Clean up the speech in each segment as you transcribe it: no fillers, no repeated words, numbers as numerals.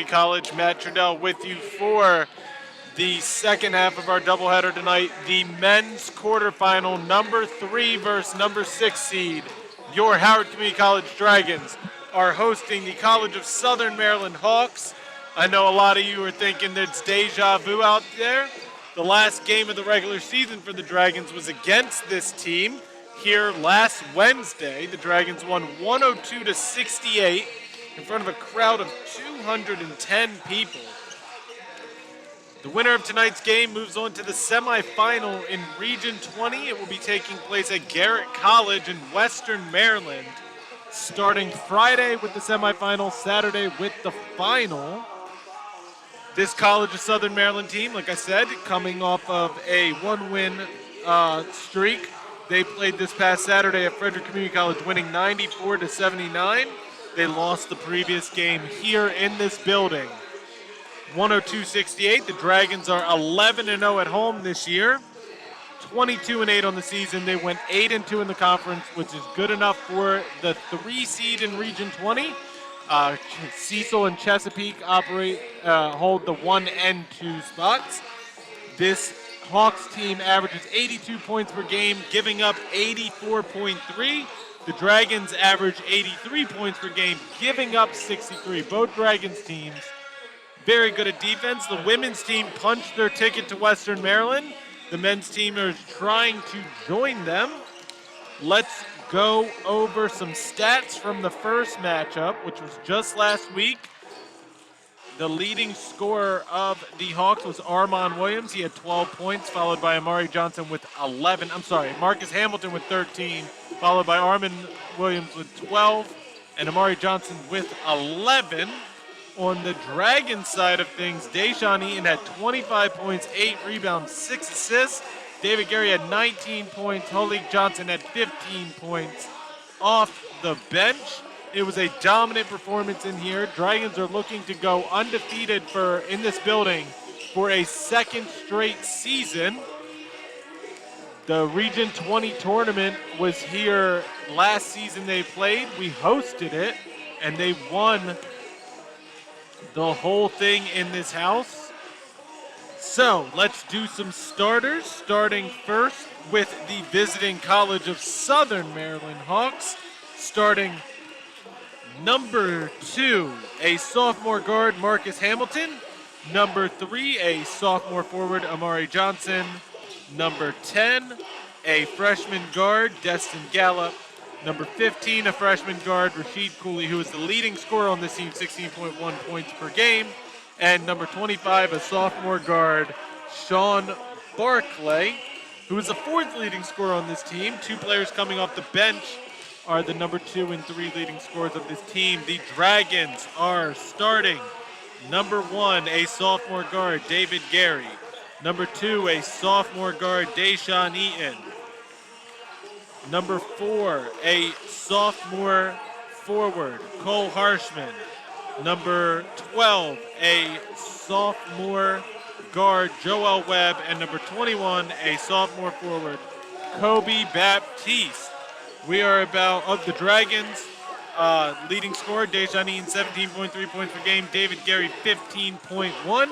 College. Matt Trudell with you for the second half of our doubleheader tonight. The men's quarterfinal, number 3 versus number 6 seed. Your Howard Community College Dragons are hosting the College of Southern Maryland Hawks. I know a lot of you are thinking there's deja vu out there. The last game of the regular season for the Dragons was against this team here last Wednesday. The Dragons won 102-68 in front of a crowd of 210 people. The winner of tonight's game moves on to the semifinal in Region 20. It will be taking place at Garrett College in Western Maryland, starting Friday with the semifinal, Saturday with the final. This College of Southern Maryland team, like I said, coming off of a one-win streak. They played this past Saturday at Frederick Community College, winning 94-79. They lost the previous game here in this building, 102-68. The Dragons are 11-0 at home this year, 22-8 on the season. They went 8-2 in the conference, which is good enough for the 3 seed in Region 20. Cecil and Chesapeake hold the 1 and 2 spots. This Hawks team averages 82 points per game, giving up 84.3. The Dragons average 83 points per game, giving up 63. Both Dragons teams very good at defense. The women's team punched their ticket to Western Maryland. The men's team is trying to join them. Let's go over some stats from the first matchup, which was just last week. The leading scorer of the Hawks was Armon Williams. He had 12 points, followed by Amari Johnson with 11. Marcus Hamilton with 13, followed by Armon Williams with 12, and Amari Johnson with 11. On the Dragons side of things, Deshaun Eaton had 25 points, 8 rebounds, 6 assists. David Gary had 19 points. Holik Johnson had 15 points off the bench. It was a dominant performance in here. Dragons are looking to go undefeated in this building for a second straight season. The Region 20 tournament was here last season they played. We hosted it, and they won the whole thing in this house. So let's do some starters, starting first with the visiting College of Southern Maryland Hawks. Starting number 2, a sophomore guard, Marcus Hamilton. Number 3, a sophomore forward, Amari Johnson. Number 10, a freshman guard, Destin Gallup. Number 15, a freshman guard, Rashid Cooley, who is the leading scorer on this team, 16.1 points per game. And number 25, a sophomore guard, Sean Barclay, who is the 4th leading scorer on this team. 2 players coming off the bench are the number 2 and 3 leading scorers of this team. The Dragons are starting number 1, a sophomore guard, David Gary. Number 2, a sophomore guard, Deshaun Eaton. Number 4, a sophomore forward, Cole Harshman. Number 12, a sophomore guard, Joel Webb. And number 21, a sophomore forward, Kobe Baptiste. We are of the Dragons, leading scorer, Deshaun Eaton, 17.3 points per game. David Gary, 15.1.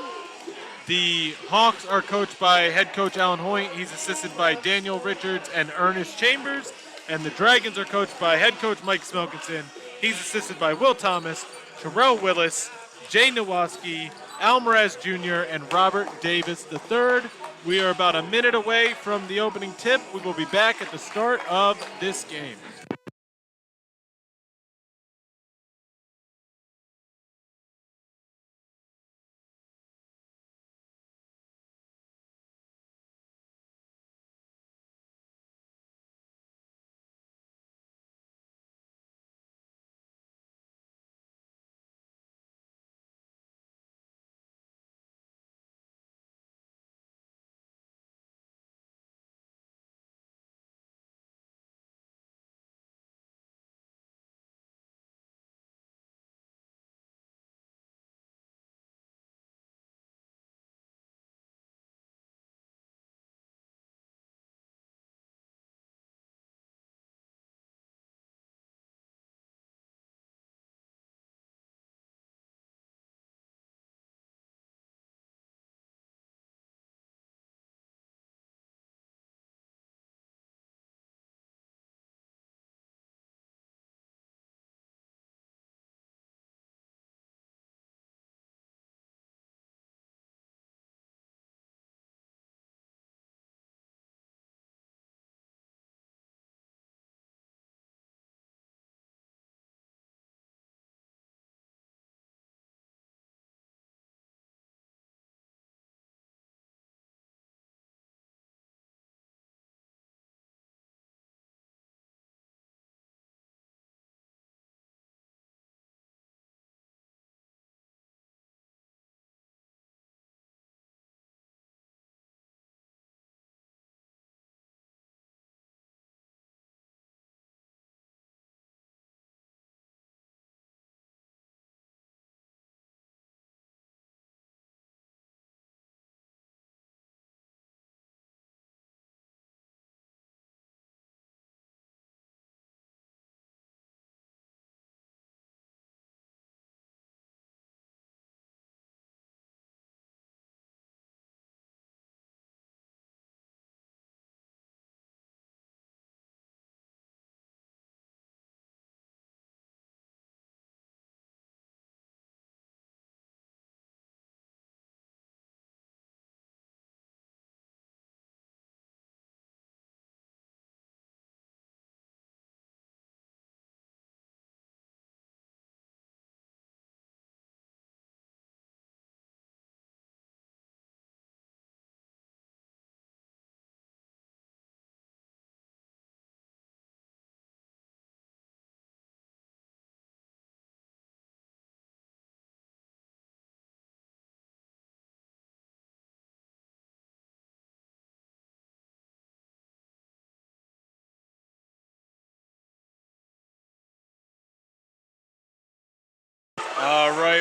The Hawks are coached by head coach Alan Hoyt. He's assisted by Daniel Richards and Ernest Chambers. And the Dragons are coached by head coach Mike Smelkinson. He's assisted by Will Thomas, Terrell Willis, Jay Nowaski, Almaraz Jr., and Robert Davis III. We are about a minute away from the opening tip. We will be back at the start of this game.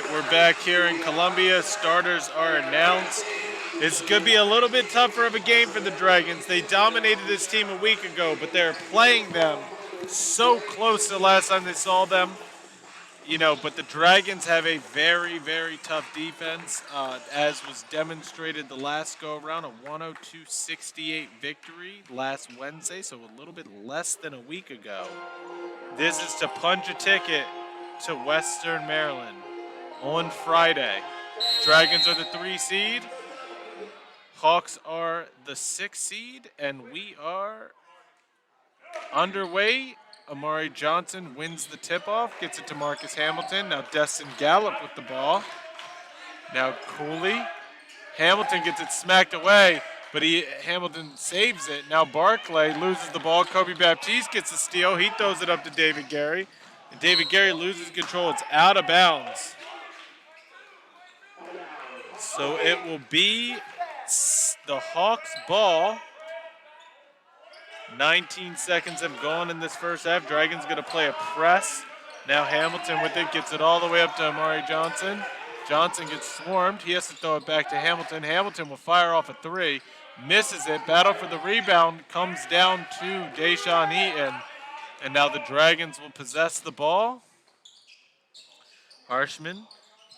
right, we're back here in Columbia. Starters are announced. It's going to be a little bit tougher of a game for the Dragons. They dominated this team a week ago, but they're playing them so close to the last time they saw them. But the Dragons have a very, very tough defense, as was demonstrated the last go-around, a 102-68 victory last Wednesday, so a little bit less than a week ago. This is to punch a ticket to Western Maryland on Friday. Dragons are the 3 seed. Hawks are the 6 seed, and we are underway. Amari Johnson wins the tip-off, gets it to Marcus Hamilton. Now Destin Gallup with the ball. Now Cooley. Hamilton gets it smacked away, but Hamilton saves it. Now Barclay loses the ball. Kobe Baptiste gets the steal. He throws it up to David Gary. And David Gary loses control. It's out of bounds. So it will be the Hawks' ball. 19 seconds have gone in this first half. Dragons going to play a press. Now Hamilton with it, gets it all the way up to Amari Johnson. Johnson gets swarmed. He has to throw it back to Hamilton. Hamilton will fire off a 3. Misses it. Battle for the rebound. Comes down to Deshaun Eaton. And now the Dragons will possess the ball. Harshman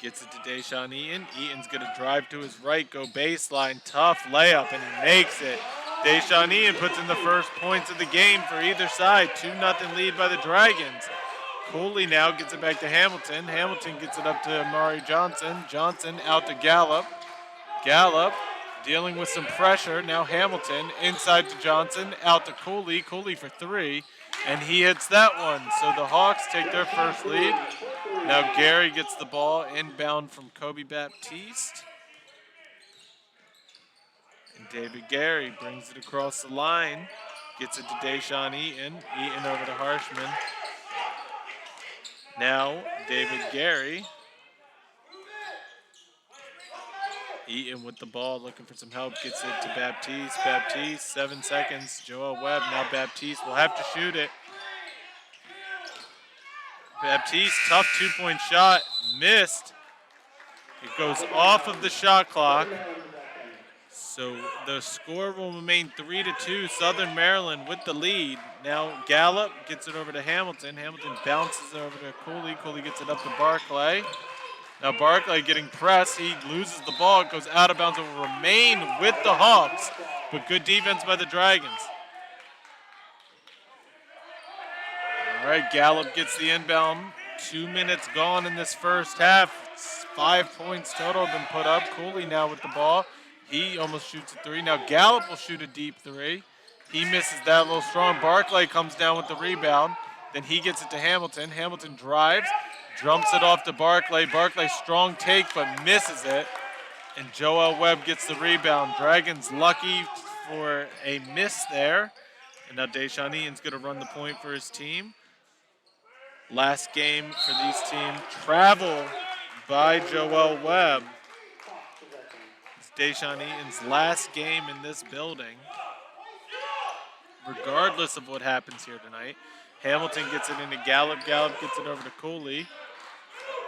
gets it to Deshaun Eaton. Eaton's going to drive to his right, go baseline. Tough layup, and he makes it. Deshaun Eaton puts in the first points of the game for either side. 2-0 lead by the Dragons. Cooley now gets it back to Hamilton. Hamilton gets it up to Amari Johnson. Johnson out to Gallup. Gallup dealing with some pressure. Now Hamilton inside to Johnson. Out to Cooley. Cooley for 3. And he hits that one. So the Hawks take their first lead. Now Gary gets the ball inbound from Kobe Baptiste. And David Gary brings it across the line. Gets it to Deshaun Eaton. Eaton over to Harshman. Now David Gary. Eaton with the ball, looking for some help. Gets it to Baptiste. Baptiste, 7 seconds. Joel Webb. Now Baptiste will have to shoot it. Baptiste, tough 2-point shot. Missed. It goes off of the shot clock. So the score will remain 3-2. Southern Maryland with the lead. Now Gallup gets it over to Hamilton. Hamilton bounces it over to Cooley. Cooley gets it up to Barclay. Now Barclay getting pressed. He loses the ball. It goes out of bounds. It will remain with the Hawks. But good defense by the Dragons. All right, Gallup gets the inbound. 2 minutes gone in this first half. 5 points total have been put up. Cooley now with the ball. He almost shoots a 3. Now Gallup will shoot a deep 3. He misses that a little strong. Barclay comes down with the rebound. Then he gets it to Hamilton. Hamilton drives, jumps it off to Barclay. Barclay strong take but misses it. And Joel Webb gets the rebound. Dragons lucky for a miss there. And now Deshaun Eaton's going to run the point for his team. Last game for these teams. Travel by Joel Webb. Deshaun Eaton's last game in this building. Regardless of what happens here tonight. Hamilton gets it into Gallup. Gallup gets it over to Cooley.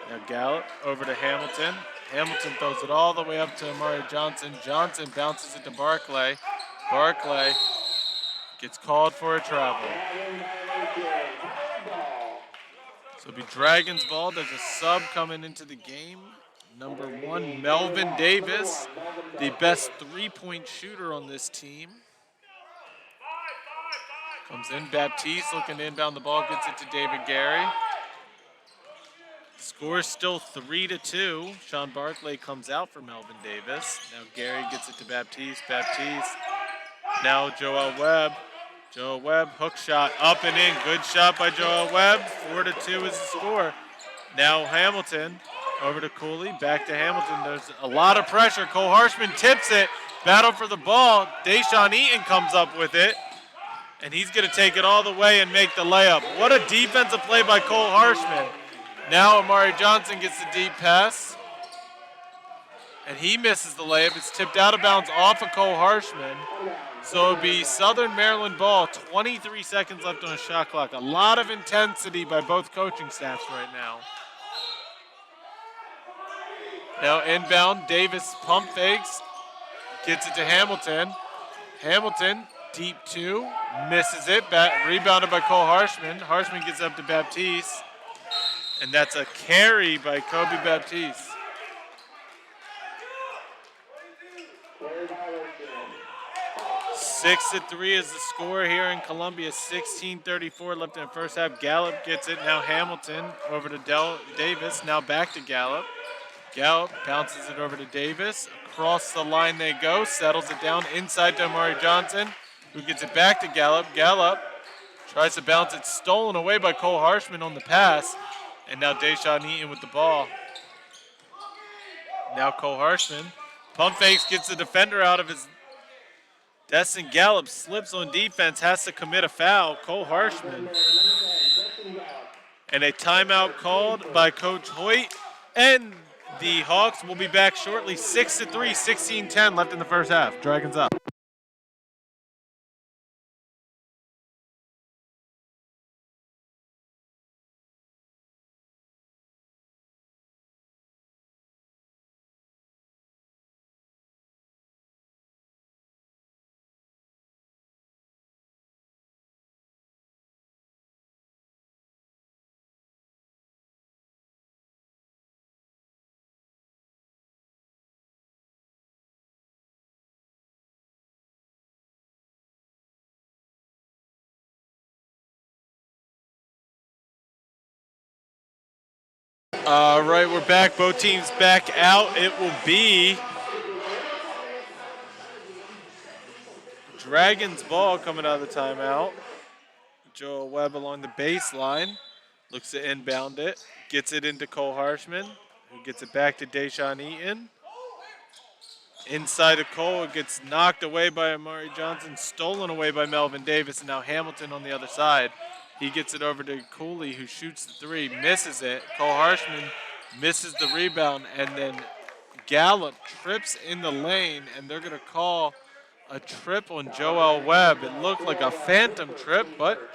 Now Gallup over to Hamilton. Hamilton throws it all the way up to Amari Johnson. Johnson bounces it to Barclay. Barclay gets called for a travel. So it'll be Dragons ball. There's a sub coming into the game. Number 1, Melvin Davis, the best 3-point shooter on this team. Comes in, Baptiste looking to inbound the ball, gets it to David Gary. Score is still 3-2. Sean Barclay comes out for Melvin Davis. Now Gary gets it to Baptiste. Baptiste. Now Joel Webb. Joel Webb, hook shot, up and in. Good shot by Joel Webb. 4-2 is the score. Now Hamilton. Over to Cooley, back to Hamilton. There's a lot of pressure. Cole Harshman tips it. Battle for the ball. Deshaun Eaton comes up with it. And he's going to take it all the way and make the layup. What a defensive play by Cole Harshman. Now Amari Johnson gets the deep pass. And he misses the layup. It's tipped out of bounds off of Cole Harshman. So it'll be Southern Maryland ball. 23 seconds left on the shot clock. A lot of intensity by both coaching staffs right now. Now inbound, Davis pump fakes, gets it to Hamilton. Hamilton, deep two, misses it. Rebounded by Cole Harshman. Harshman gets up to Baptiste. And that's a carry by Kobe Baptiste. 6-3 is the score here in Columbia. 16:34 left in the first half. Gallup gets it. Now Hamilton over to Davis. Now back to Gallup. Gallup bounces it over to Davis. Across the line they go. Settles it down inside to Amari Johnson, who gets it back to Gallup. Gallup tries to bounce it. Stolen away by Cole Harshman on the pass. And now Deshaun Eaton with the ball. Now Cole Harshman. Pump fakes, gets the defender out of his. Destin Gallup slips on defense, has to commit a foul. Cole Harshman. And a timeout called by Coach Hoyt. And the Hawks will be back shortly. 6-3, 16-10 left in the first half. Dragons up. All right, we're back. Both teams back out. It will be Dragons ball coming out of the timeout. Joel Webb along the baseline. Looks to inbound it. Gets it into Cole Harshman, who gets it back to Deshaun Eaton. Inside of Cole, it gets knocked away by Amari Johnson, stolen away by Melvin Davis, and now Hamilton on the other side. He gets it over to Cooley, who shoots the three, misses it. Cole Harshman misses the rebound, and then Gallup trips in the lane, and they're going to call a trip on Joel Webb. It looked like a phantom trip, but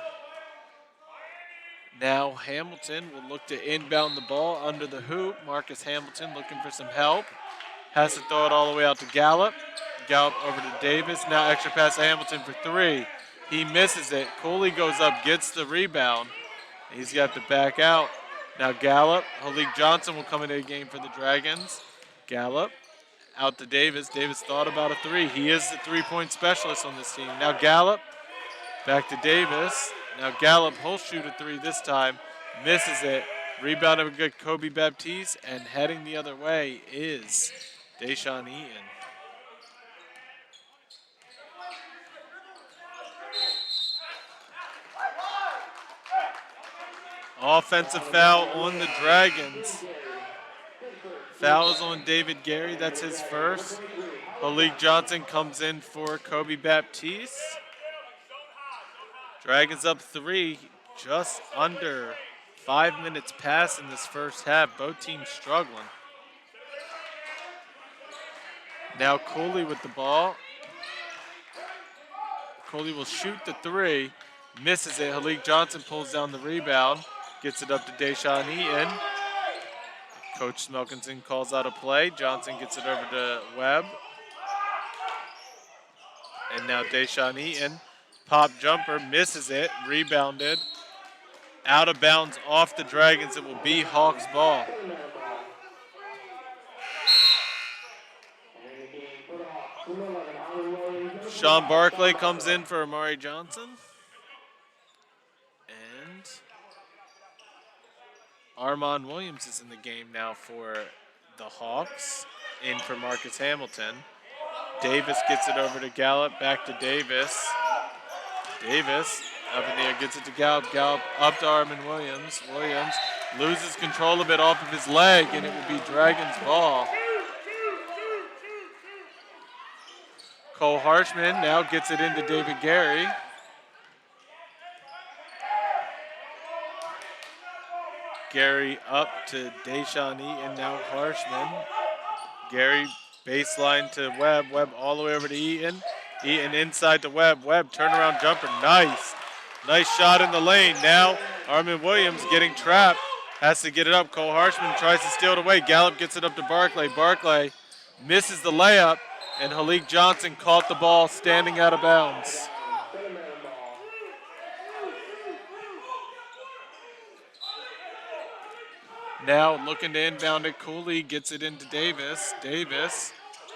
now Hamilton will look to inbound the ball under the hoop. Marcus Hamilton looking for some help. Has to throw it all the way out to Gallup. Gallup over to Davis. Now extra pass to Hamilton for three. He misses it. Cooley goes up, gets the rebound. He's got to back out. Now Gallup. Halik Johnson will come into the game for the Dragons. Gallup out to Davis. Davis thought about a three. He is the three-point specialist on this team. Now Gallup back to Davis. Now Gallup, he'll shoot a three this time. Misses it. Rebound of a good Kobe Baptiste. And heading the other way is Deshaun Eaton. Offensive foul on the Dragons. Foul is on David Gary. That's his first. Malik Johnson comes in for Kobe Baptiste. Dragons up three, just under 5 minutes past in this first half. Both teams struggling. Now Cooley with the ball. Cooley will shoot the three. Misses it. Halik Johnson pulls down the rebound. Gets it up to Deshaun Eaton. Coach Smelkinson calls out a play. Johnson gets it over to Webb. And now Deshaun Eaton. Pop jumper, misses it. Rebounded. Out of bounds off the Dragons. It will be Hawks ball. Sean Barclay comes in for Amari Johnson. And Armon Williams is in the game now for the Hawks. In for Marcus Hamilton. Davis gets it over to Gallup, back to Davis. Davis up in the air, gets it to Gallup. Gallup up to Armon Williams. Williams loses control of it off of his leg, and it will be Dragons ball. Cole Harshman now gets it into David Gary. Gary up to Deshaun Eaton, now Harshman. Gary baseline to Webb. Webb all the way over to Eaton. Eaton inside to Webb. Webb turnaround jumper. Nice. Nice shot in the lane. Now Armon Williams getting trapped. has to get it up. Cole Harshman tries to steal it away. Gallup gets it up to Barclay. Barclay misses the layup, and Halik Johnson caught the ball standing out of bounds. Now looking to inbound it, Cooley gets it into Davis. Davis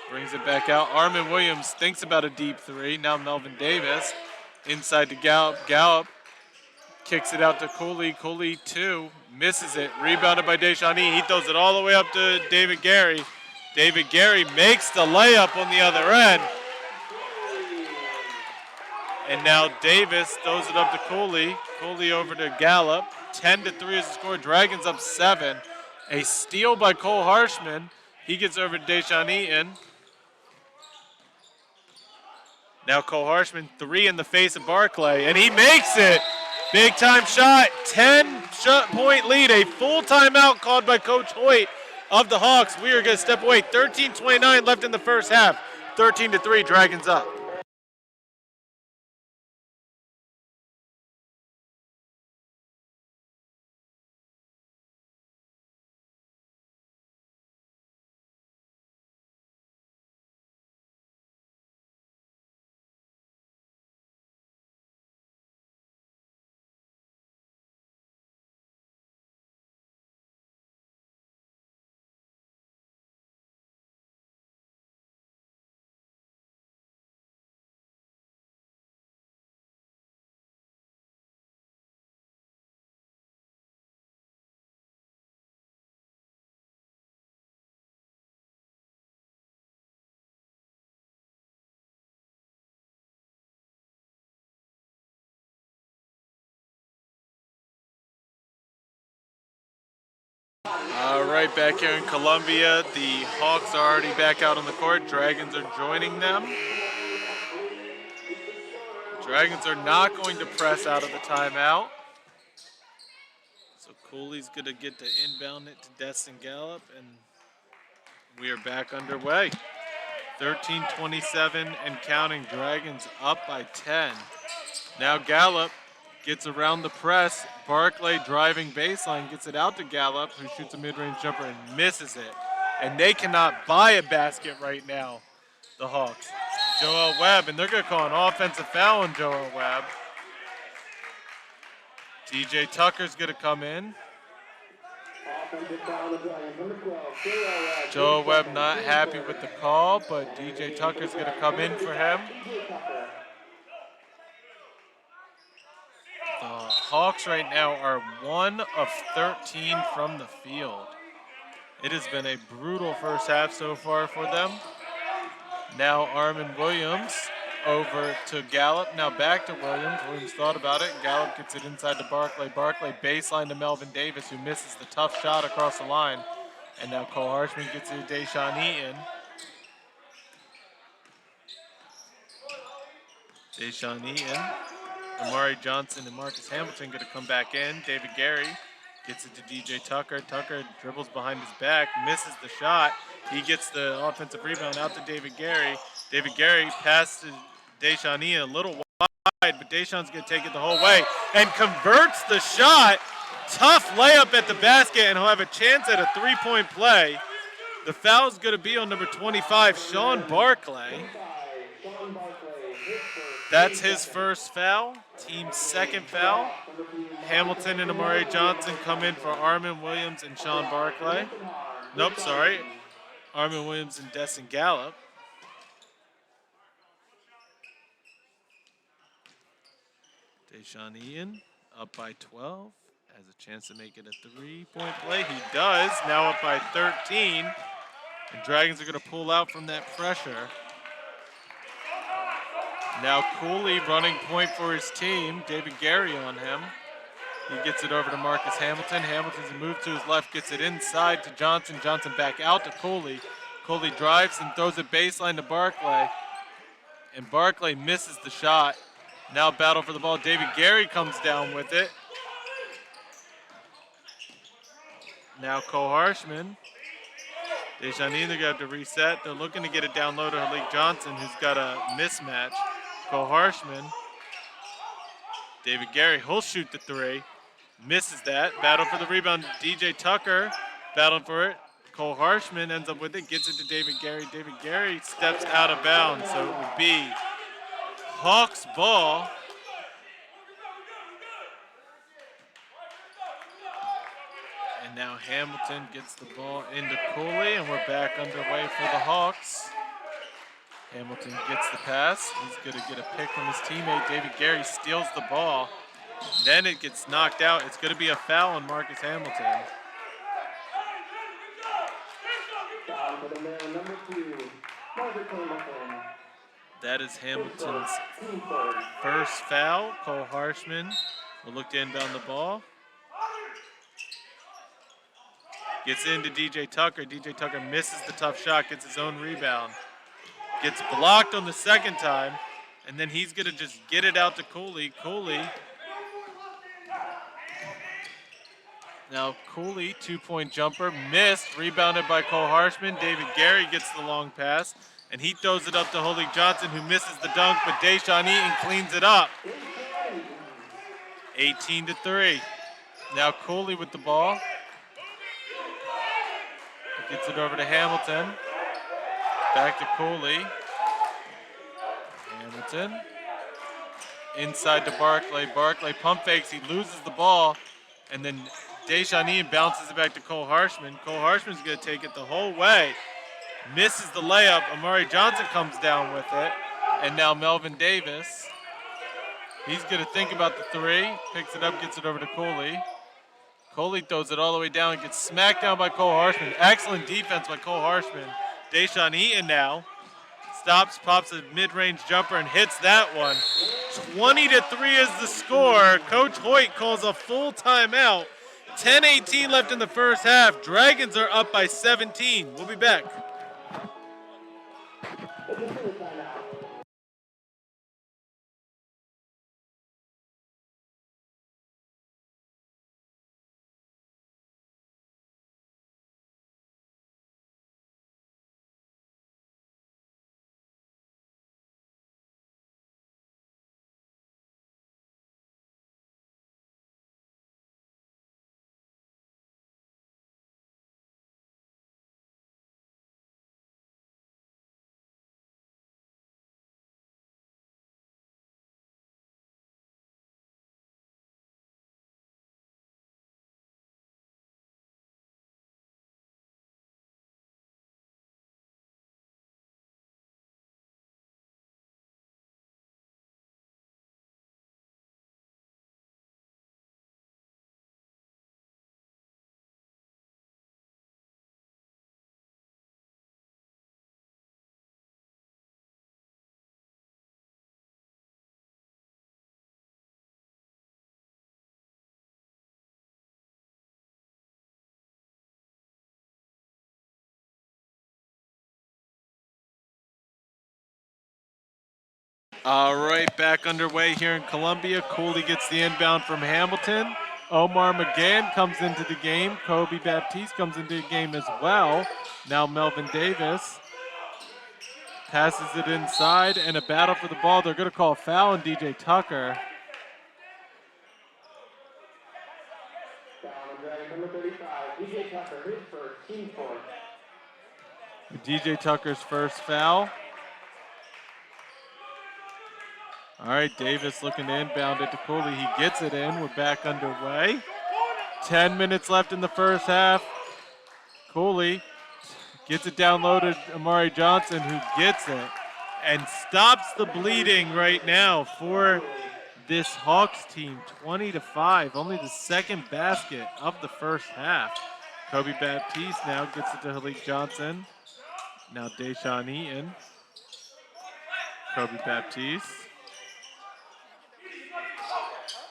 brings it back out. Armin Williams thinks about a deep three. Now Melvin Davis inside to Gallup. Gallup kicks it out to Cooley. Cooley, two, misses it. Rebounded by Deshawnee. He throws it all the way up to David Gary. David Gary makes the layup on the other end. And now Davis throws it up to Cooley. Cooley over to Gallup. 10-3 is the score. Dragons up 7. A steal by Cole Harshman. He gets over to Deshaun Eaton. Now Cole Harshman, 3 in the face of Barclay, and he makes it. Big time shot, 10-point lead. A full timeout called by Coach Hoyt of the Hawks. We are going to step away. 13:29 left in the first half. 13-3, Dragons up. All right, back here in Columbia, the Hawks are already back out on the court. Dragons are joining them. Dragons are not going to press out of the timeout. So Cooley's going to get to inbound it to Destin Gallup, and we are back underway. 13:27 and counting. Dragons up by 10. Now Gallup gets around the press. Barclay driving baseline, gets it out to Gallup, who shoots a mid-range jumper and misses it. And they cannot buy a basket right now, the Hawks. Joel Webb, and they're going to call an offensive foul on Joel Webb. DJ Tucker's going to come in. Joel Webb not happy with the call, but DJ Tucker's going to come in for him. The Hawks right now are 1 of 13 from the field. It has been a brutal first half so far for them. Now Armin Williams over to Gallup. Now back to Williams. Williams thought about it. Gallup gets it inside to Barclay. Barclay baseline to Melvin Davis, who misses the tough shot across the line. And now Cole Harshman gets it to Deshaun Eaton. Deshaun Eaton. Amari Johnson and Marcus Hamilton going to come back in. David Gary gets it to DJ Tucker. Tucker dribbles behind his back, misses the shot. He gets the offensive rebound out to David Gary. David Gary passes to Deshaun Eaton a little wide, but Deshaun's going to take it the whole way and converts the shot. Tough layup at the basket, and he'll have a chance at a three-point play. The foul's going to be on number 25, Sean Barclay. That's his first foul, team's second foul. Hamilton and Amari Johnson come in for Armin Williams and Sean Barclay. Nope, sorry. Armin Williams and Destin Gallup. Deshaun Eaton up by 12. Has a chance to make it a three-point play. He does, now up by 13. And Dragons are going to pull out from that pressure. Now Cooley running point for his team. David Gary on him. He gets it over to Marcus Hamilton. Hamilton's moved to his left, gets it inside to Johnson. Johnson back out to Cooley. Cooley drives and throws it baseline to Barclay. And Barclay misses the shot. Now battle for the ball. David Gary comes down with it. Now Cole Harshman. Deshaun Eaton, they're going to have to reset. They're looking to get it down low to Halik Johnson, who's got a mismatch. Cole Harshman. David Gary, he'll shoot the three. Misses that. Battle for the rebound. DJ Tucker battling for it. Cole Harshman ends up with it. Gets it to David Gary. David Gary steps out of bounds. So it will be Hawks ball. And now Hamilton gets the ball into Cooley, and we're back underway for the Hawks. Hamilton gets the pass. He's going to get a pick from his teammate. David Gary steals the ball. Then it gets knocked out. It's going to be a foul on Marcus Hamilton. That is Hamilton's first foul. Cole Harshman will look to inbound the ball. Gets into DJ Tucker. DJ Tucker misses the tough shot, gets his own rebound. Gets blocked on the second time, and then he's going to just get it out to Cooley. Now Cooley, two-point jumper, missed, rebounded by Cole Harshman. David Gary gets the long pass, and he throws it up to Holik Johnson, who misses the dunk, but Deshaun Eaton cleans it up. 18-3. Now Cooley with the ball. Gets it over to Hamilton. Back to Cooley. Hamilton. Inside to Barclay. Barclay pump fakes. He loses the ball. And then Deshaun Eaton bounces it back to Cole Harshman. Cole Harshman's going to take it the whole way. Misses the layup. Amari Johnson comes down with it. And now Melvin Davis. He's going to think about the three. Picks it up, gets it over to Cooley. Cooley throws it all the way down, gets smacked down by Cole Harshman. Excellent defense by Cole Harshman. Deshaun Eaton now stops, pops a mid-range jumper, and hits that one. 20-3 is the score. Coach Hoyt calls a full timeout. 10:18 left in the first half. Dragons are up by 17. We'll be back. All right, back underway here in Columbia. Cooley gets the inbound from Hamilton. Omar McGann comes into the game. Kobe Baptiste comes into the game as well. Now Melvin Davis passes it inside, and a battle for the ball. They're going to call a foul on DJ Tucker. DJ Tucker's first foul. All right, Davis looking to inbound it to Cooley. He gets it in. We're back underway. 10 minutes left in the first half. Cooley gets it down low to Amari Johnson, who gets it and stops the bleeding right now for this Hawks team. 20-5, only the second basket of the first half. Kobe Baptiste now gets it to Halik Johnson. Now Deshaun Eaton. Kobe Baptiste.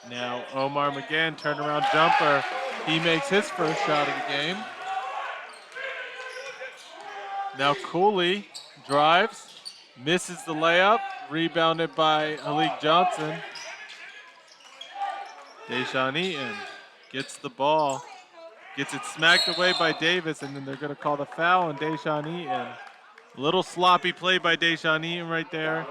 Now Omar McGann, turnaround jumper. He makes his first shot of the game. Now Cooley drives, misses the layup, rebounded by Halik Johnson. Deshaun Eaton gets the ball, gets it smacked away by Davis, and then they're going to call the foul on Deshaun Eaton. A little sloppy play by Deshaun Eaton right there.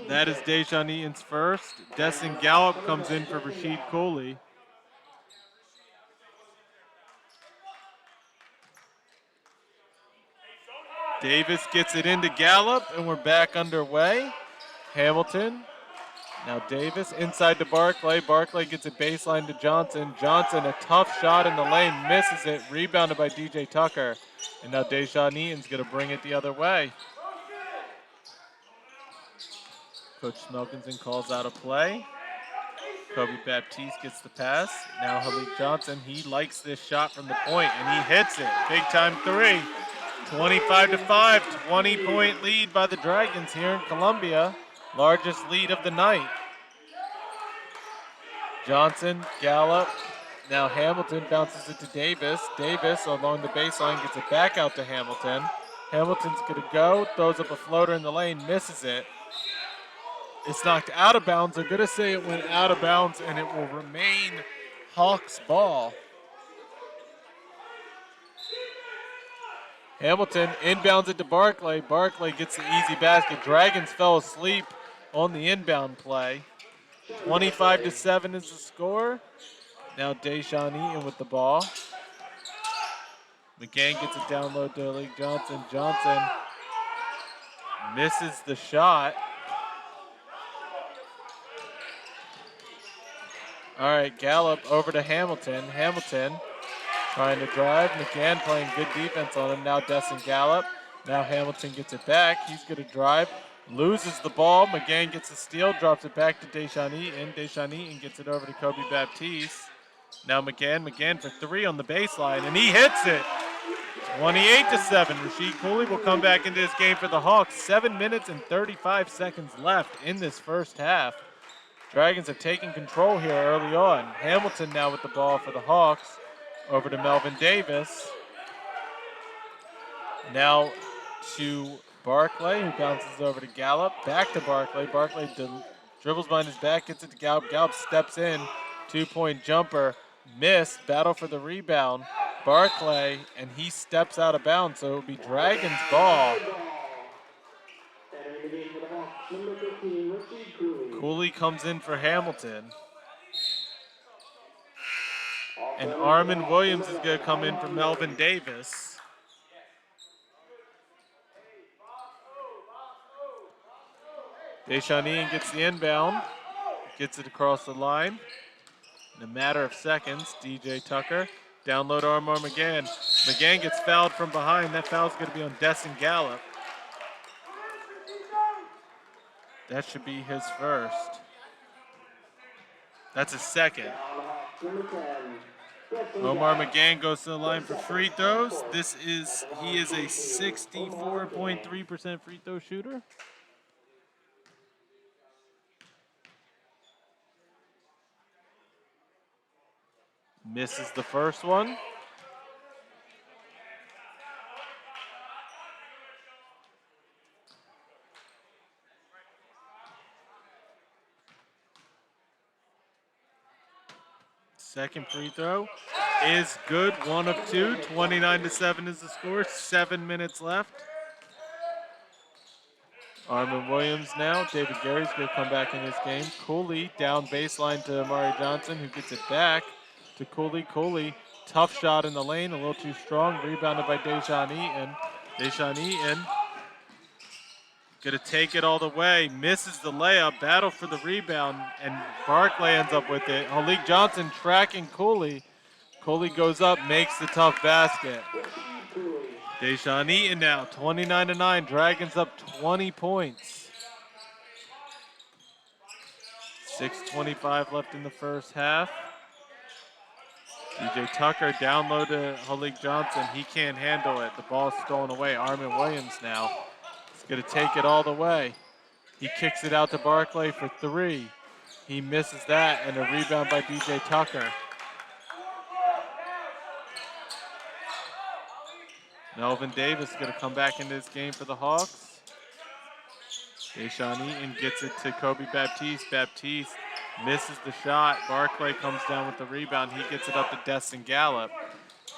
That is Deshaun Eaton's first. Destin Gallup comes in for Rashid Cooley. Davis gets it into Gallup, and we're back underway. Hamilton. Now Davis inside to Barclay. Barclay gets a baseline to Johnson. Johnson, a tough shot in the lane, misses it. Rebounded by DJ Tucker. And now Deshaun Eaton's going to bring it the other way. Coach Smelkinson calls out a play. Kobe Baptiste gets the pass. Now Halik Johnson, he likes this shot from the point, and he hits it. Big time three. 25-5, 20-point lead by the Dragons here in Columbia. Largest lead of the night. Johnson, Gallup. Now Hamilton bounces it to Davis. Davis along the baseline gets it back out to Hamilton. Hamilton's going to go, throws up a floater in the lane, misses it. It's knocked out of bounds. They're going to say it went out of bounds, and it will remain Hawks ball. Hamilton inbounds it to Barclay. Barclay gets the easy basket. Dragons fell asleep on the inbound play. 25-7 is the score. Now Deshaun Eaton with the ball. McGann gets it down low to Halik Johnson. Johnson misses the shot. All right, Gallup over to Hamilton. Hamilton trying to drive. McGann playing good defense on him. Now Destin Gallup. Now Hamilton gets it back. He's going to drive. Loses the ball. McGann gets a steal. Drops it back to Deshaun Eaton. Deshaun Eaton gets it over to Kobe Baptiste. Now McGann. McGann for three on the baseline, and he hits it. 28-7. Rashid Cooley will come back into this game for the Hawks. 7 minutes and 35 seconds left in this first half. Dragons have taken control here early on. Hamilton now with the ball for the Hawks. Over to Melvin Davis. Now to Barclay, who bounces over to Gallup. Back to Barclay. Barclay dribbles behind his back, gets it to Gallup. Gallup steps in. 2-point jumper. Missed. Battle for the rebound. Barclay, and he steps out of bounds, so it will be Dragons ball. Cooley comes in for Hamilton. And Armin Williams is going to come in for Melvin Davis. Deshaun Eaton gets the inbound. Gets it across the line. In a matter of seconds, DJ Tucker. Down low to Armar McGann. McGann gets fouled from behind. That foul's going to be on Destin Gallup. That should be his first. That's his second. Omar McGann goes to the line for free throws. He is a 64.3% free throw shooter. Misses the first one. Second free throw is good. 1 of 2. 29-7 is the score. 7 minutes left. Armin Williams now. David Gary's going to come back in this game. Cooley down baseline to Amari Johnson, who gets it back to Cooley. Cooley, tough shot in the lane, a little too strong. Rebounded by Deshaun Eaton. Deshaun Eaton going to take it all the way. Misses the layup. Battle for the rebound, and Barclay ends up with it. Halik Johnson tracking Cooley. Cooley goes up, makes the tough basket. Deshaun Eaton now, 29-9. Dragons up 20 points. 6:25 left in the first half. DJ Tucker down low to Halik Johnson. He can't handle it. The ball's stolen away. Armin Williams now is going to take it all the way. He kicks it out to Barclay for three. He misses that, and a rebound by DJ Tucker. Melvin Davis is going to come back into this game for the Hawks. Deshaun Eaton gets it to Kobe Baptiste. Baptiste misses the shot. Barclay comes down with the rebound. He gets it up to Destin Gallup.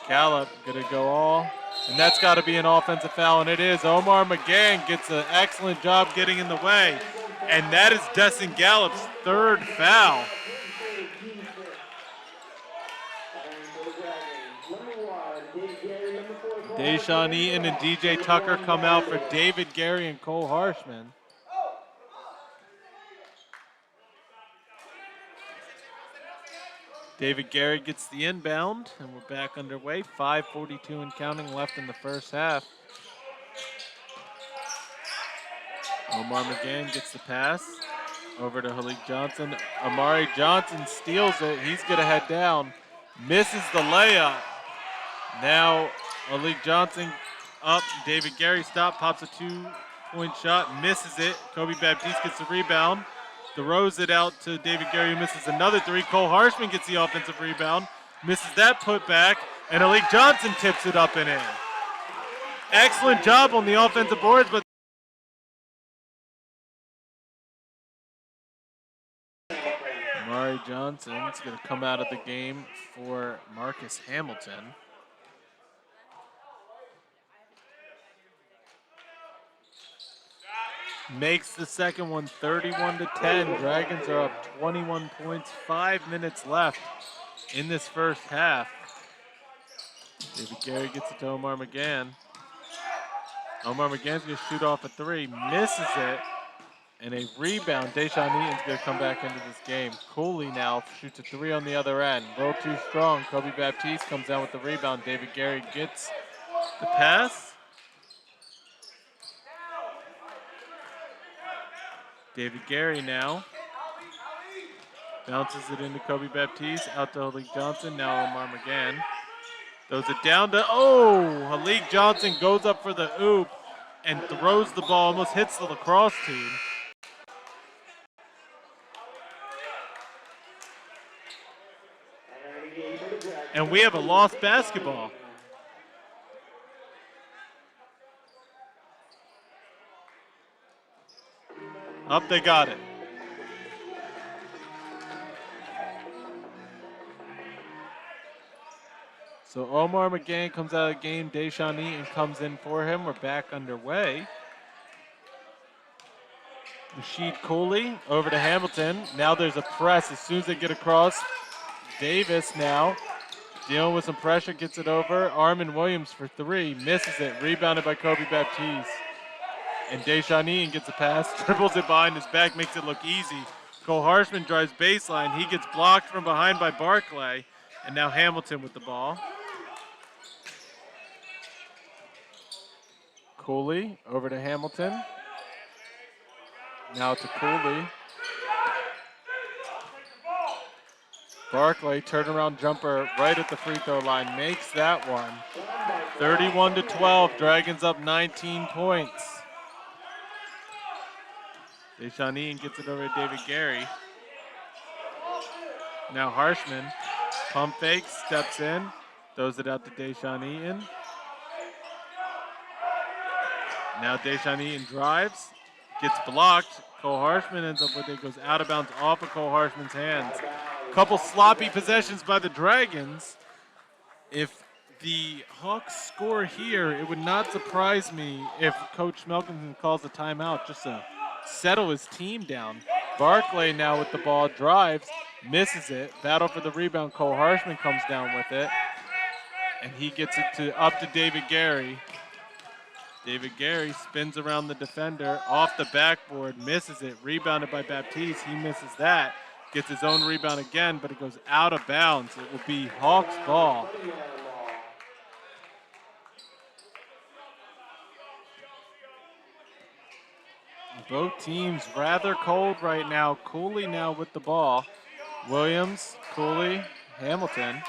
Gallup going to go all. And that's got to be an offensive foul, and it is. Omar McGann gets an excellent job getting in the way. And that is Destin Gallup's third foul. Deshaun Eaton and DJ Tucker come out for David Gary and Cole Harshman. David Gary gets the inbound, and we're back underway. 5:42 and counting left in the first half. Omar McGann gets the pass over to Halik Johnson. Amari Johnson steals it. He's going to head down. Misses the layup. Now Halik Johnson up. David Gary stop, pops a two-point shot, misses it. Kobe Baptiste gets the rebound. Throws it out to David Gary, who misses another three. Cole Harshman gets the offensive rebound, misses that putback, and Halik Johnson tips it up and in. Excellent job on the offensive boards, but Amari Johnson's going to come out of the game for Marcus Hamilton. Makes the second one 31-10. Dragons are up 21 points, 5 minutes left in this first half. David Gary gets it to Omar McGann. Omar McGann's going to shoot off a three, misses it, and a rebound. Deshaun Eaton's going to come back into this game. Cooley now shoots a three on the other end. A little too strong. Kobe Baptiste comes down with the rebound. David Gary gets the pass. David Gary now bounces it into Kobe Baptiste, out to Halik Johnson, now Omar McGann. Throws it down to, Halik Johnson goes up for the oop and throws the ball, almost hits the lacrosse team. And we have a lost basketball. Up, they got it. So Omar McGann comes out of the game. Deshaun Eaton comes in for him. We're back underway. Rashid Cooley over to Hamilton. Now there's a press as soon as they get across. Davis now dealing with some pressure, gets it over. Armin Williams for three, misses it. Rebounded by Kobe Baptiste. And Deshaun Eaton gets a pass, dribbles it behind his back, makes it look easy. Cole Harshman drives baseline. He gets blocked from behind by Barclay. And now Hamilton with the ball. Cooley over to Hamilton. Now to Cooley. Barclay, turnaround jumper right at the free throw line, makes that one. 31-12, Dragons up 19 points. Deshaun Eaton gets it over to David Gary. Now Harshman, pump fake, steps in, throws it out to Deshaun Eaton. Now Deshaun Eaton drives, gets blocked. Cole Harshman ends up with it, goes out of bounds off of Cole Harshman's hands. Couple sloppy possessions by the Dragons. If the Hawks score here, it would not surprise me if Coach Malcolm calls a timeout just to settle his team down. Barclay now with the ball, drives, misses it. Battle for the rebound. Cole Harshman comes down with it. And he gets it up to David Gary. David Gary spins around the defender, off the backboard, misses it. Rebounded by Baptiste. He misses that. Gets his own rebound again, but it goes out of bounds. It will be Hawks ball. Both teams rather cold right now. Cooley now with the ball. Williams, Cooley, Hamilton.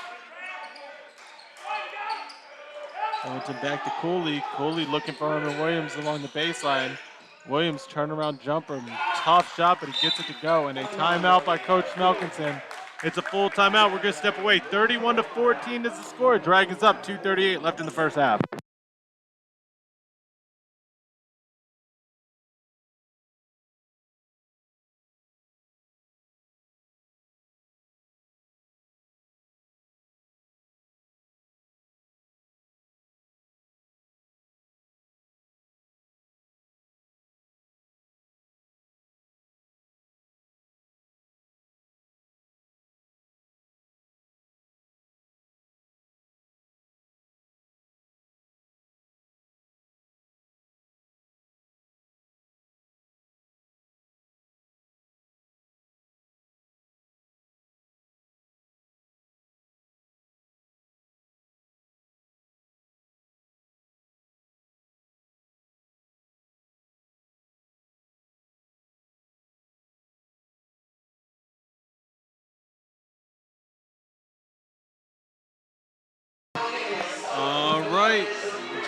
Hamilton back to Cooley. Cooley looking for Armin Williams along the baseline. Williams turnaround jumper, tough shot, but he gets it to go. And a timeout by Coach Melkinson. It's a full timeout. We're going to step away. 31-14 is the score. Dragons up, 2:38 left in the first half.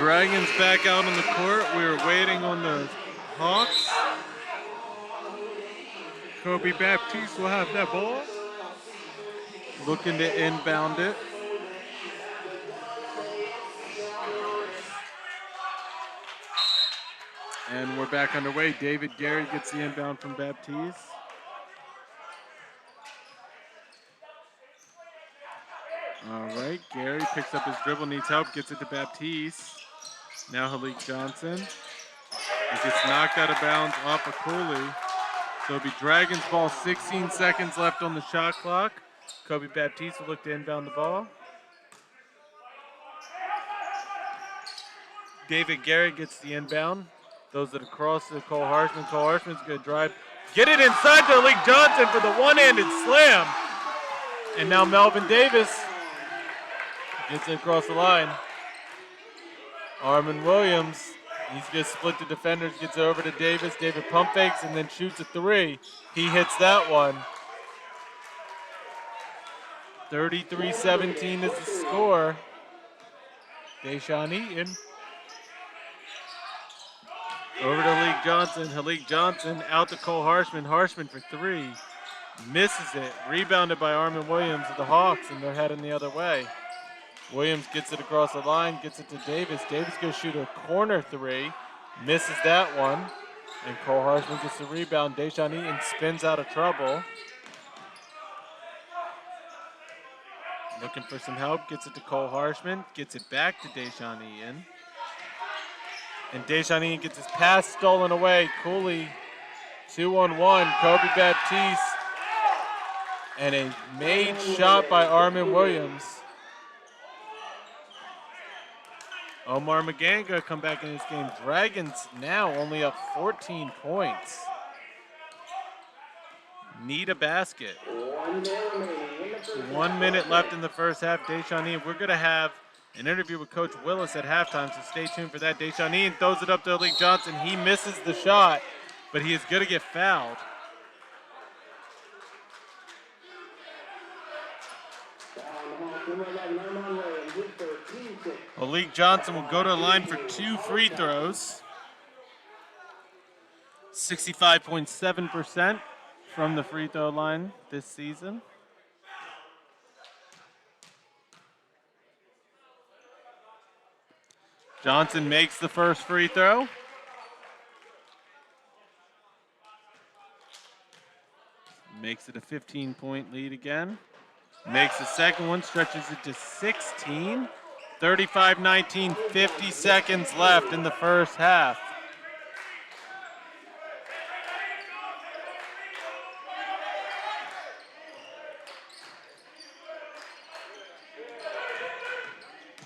Dragons back out on the court. We were waiting on the Hawks. Kobe Baptiste will have that ball. Looking to inbound it. And we're back underway. David Gary gets the inbound from Baptiste. All right, Gary picks up his dribble, needs help, gets it to Baptiste. Now Halik Johnson. It gets knocked out of bounds off of Cooley. So it'll be Dragons ball, 16 seconds left on the shot clock. Kobe Baptiste will look to inbound the ball. David Gary gets the inbound. Throws it across to Cole Harshman. Cole Harshman's going to drive. Get it inside to Halik Johnson for the one-handed slam. And now Melvin Davis gets it across the line. Armin Williams, he's going to split the defenders, gets it over to Davis. David pump fakes and then shoots a three. He hits that one. 33-17 is the score. Deshaun Eaton. Over to Halik Johnson. Halik Johnson out to Cole Harshman. Harshman for three. Misses it. Rebounded by Armin Williams of the Hawks, and they're heading the other way. Williams gets it across the line, gets it to Davis. Davis going to shoot a corner three. Misses that one. And Cole Harshman gets the rebound. Deshaun Eaton spins out of trouble. Looking for some help. Gets it to Cole Harshman. Gets it back to Deshaun Eaton. And Deshaun Eaton gets his pass stolen away. Cooley, 2-on-1. Kobe Baptiste. And a made shot by Armin Williams. Omar Maganga come back in this game. Dragons now only up 14 points. Need a basket. 1 minute left in the first half. Deshaun Eaton, we're going to have an interview with Coach Willis at halftime, so stay tuned for that. Deshaun Eaton throws it up to Halik Johnson. He misses the shot, but he is going to get fouled. Halik Johnson will go to the line for 2 free throws. 65.7% from the free throw line this season. Johnson makes the first free throw. Makes it a 15-point lead again. Makes the second one, stretches it to 16. 35-19, 50 seconds left in the first half.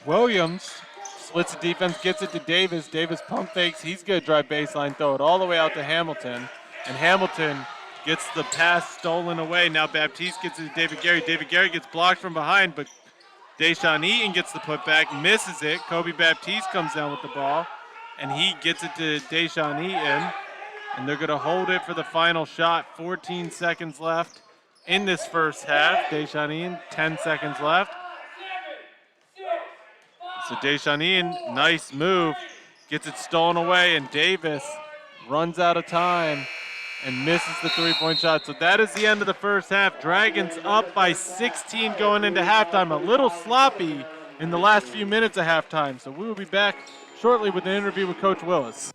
Williams splits the defense, gets it to Davis. Davis pump fakes. He's going to drive baseline, throw it all the way out to Hamilton. And Hamilton gets the pass stolen away. Now Baptiste gets it to David Gary. David Gary gets blocked from behind, but Deshaun Eaton gets the putback, misses it. Kobe Baptiste comes down with the ball, and he gets it to Deshaun Eaton. And they're going to hold it for the final shot. 14 seconds left in this first half. Deshaun Eaton, 10 seconds left. So Deshaun Eaton, nice move, gets it stolen away, and Davis runs out of time and misses the three-point shot. So that is the end of the first half. Dragons up by 16 going into halftime. A little sloppy in the last few minutes of halftime. So we will be back shortly with an interview with Coach Willis.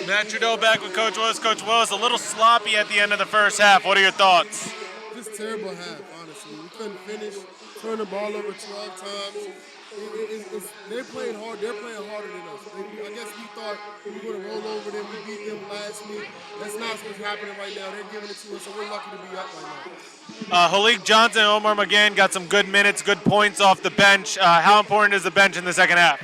Matt Trudeau back with Coach Willis. Coach Willis, a little sloppy at the end of the first half. What are your thoughts? Just terrible half, honestly. We couldn't finish. turn the ball over 12 times. They're playing hard. They're playing harder than us. I guess we thought we were going to roll over them. We beat them last week. That's not what's happening right now. They're giving it to us, so we're lucky to be up right now. Halik Johnson and Omar McGann got some good minutes, good points off the bench. How important is the bench in the second half?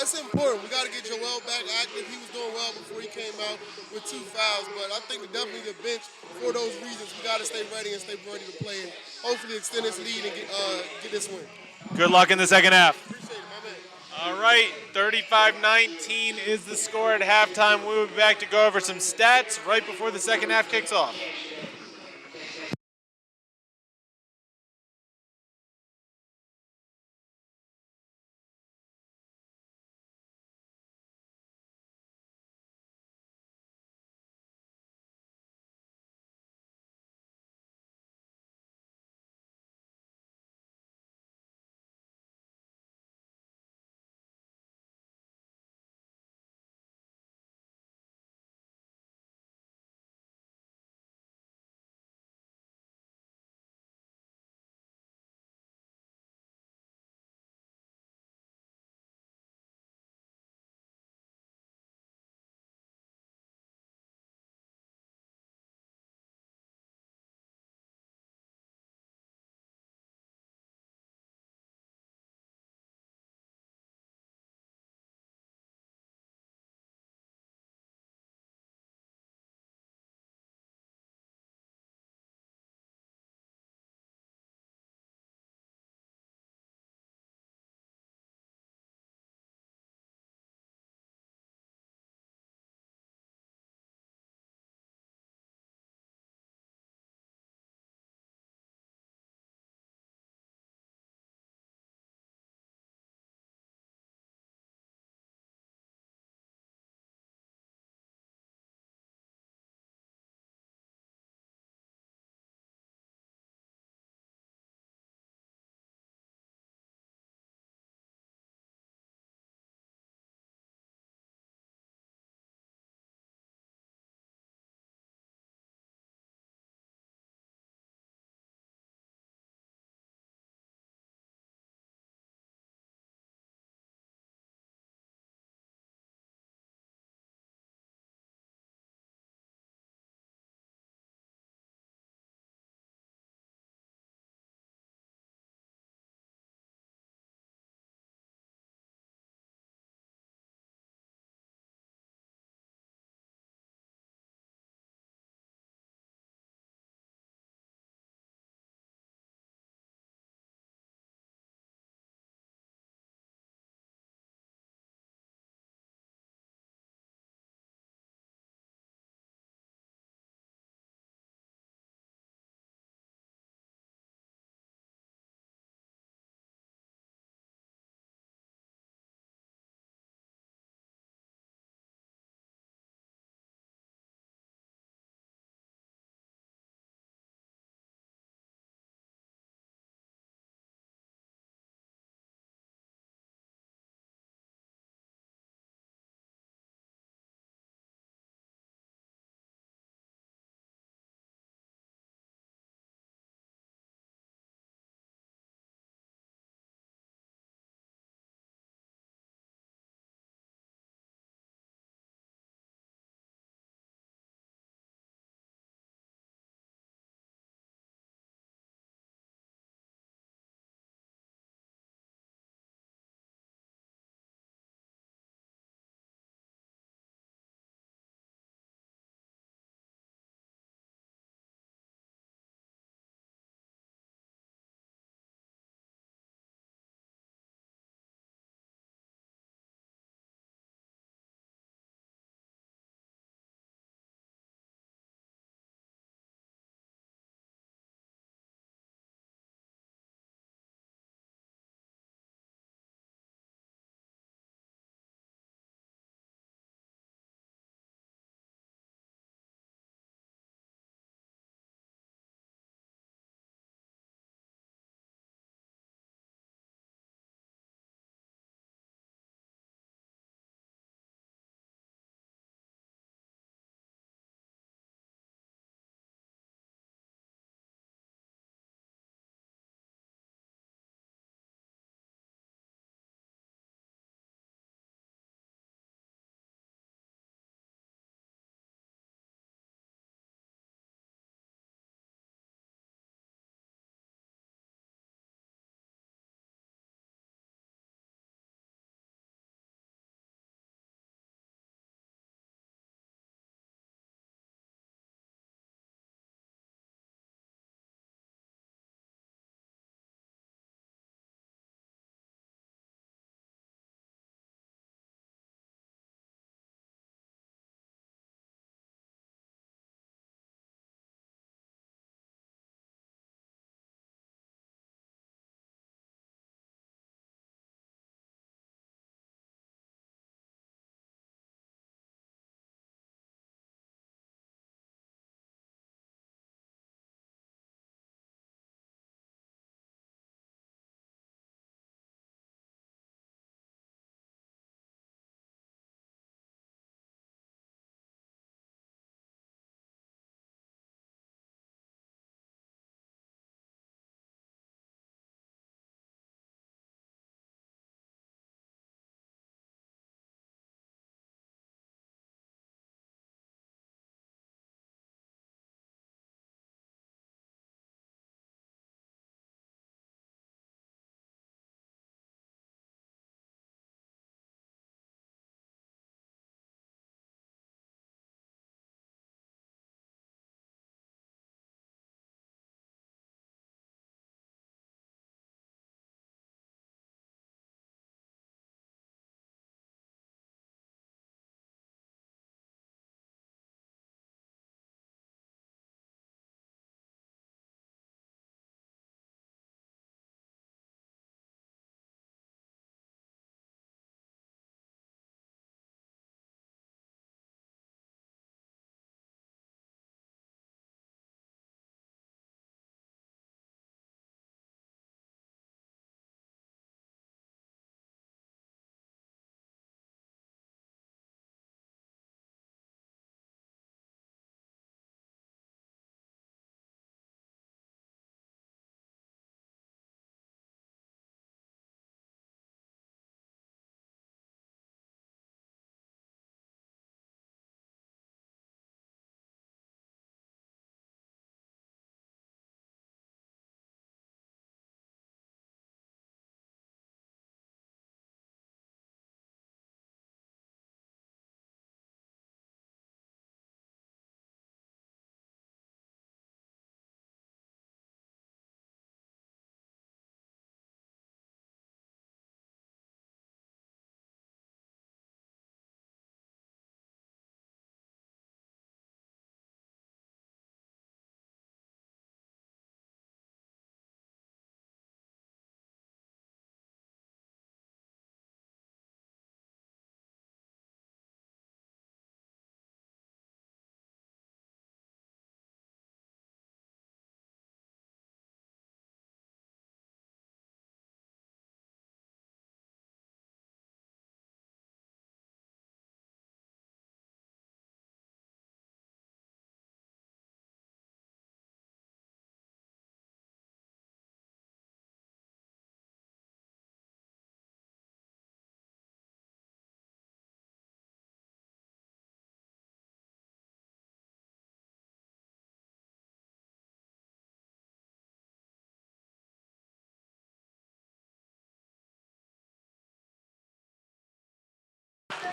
It's important. We got to get Joel back active. He was doing well before he came out with 2 fouls, but I think we definitely need the bench for those reasons. We got to stay ready and stay ready to play and hopefully extend this lead and get this win. Good luck in the second half. Appreciate it, my man. All right, 35-19 is the score at halftime. We will be back to go over some stats right before the second half kicks off.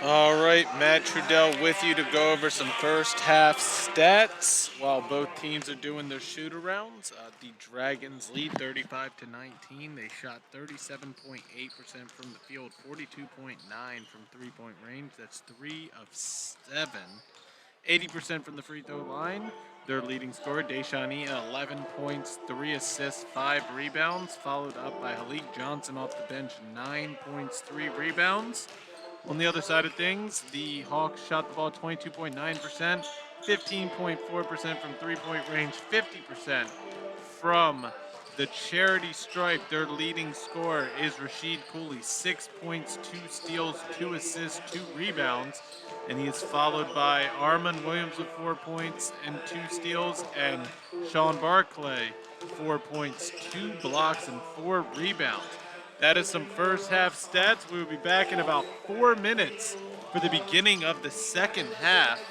All right, Matt Trudell with you to go over some first half stats while both teams are doing their shoot arounds. The Dragons lead 35 to 19. They shot 37.8% from the field, 42.9 from 3-point range. That's 3 of 7. 80% from the free throw line. Their leading scorer, Deshaun 11 points, 3 assists, 5 rebounds, followed up by Halik Johnson off the bench, 9 points, 3 rebounds. On the other side of things, the Hawks shot the ball 22.9%, 15.4% from 3-point range, 50% from the charity stripe. Their leading scorer is Rashid Cooley, 6 points, 2 steals, 2 assists, 2 rebounds. And he is followed by Armon Williams with 4 points and 2 steals, and Sean Barclay, 4 points, 2 blocks, and 4 rebounds. That is some first half stats. We will be back in about 4 minutes for the beginning of the second half.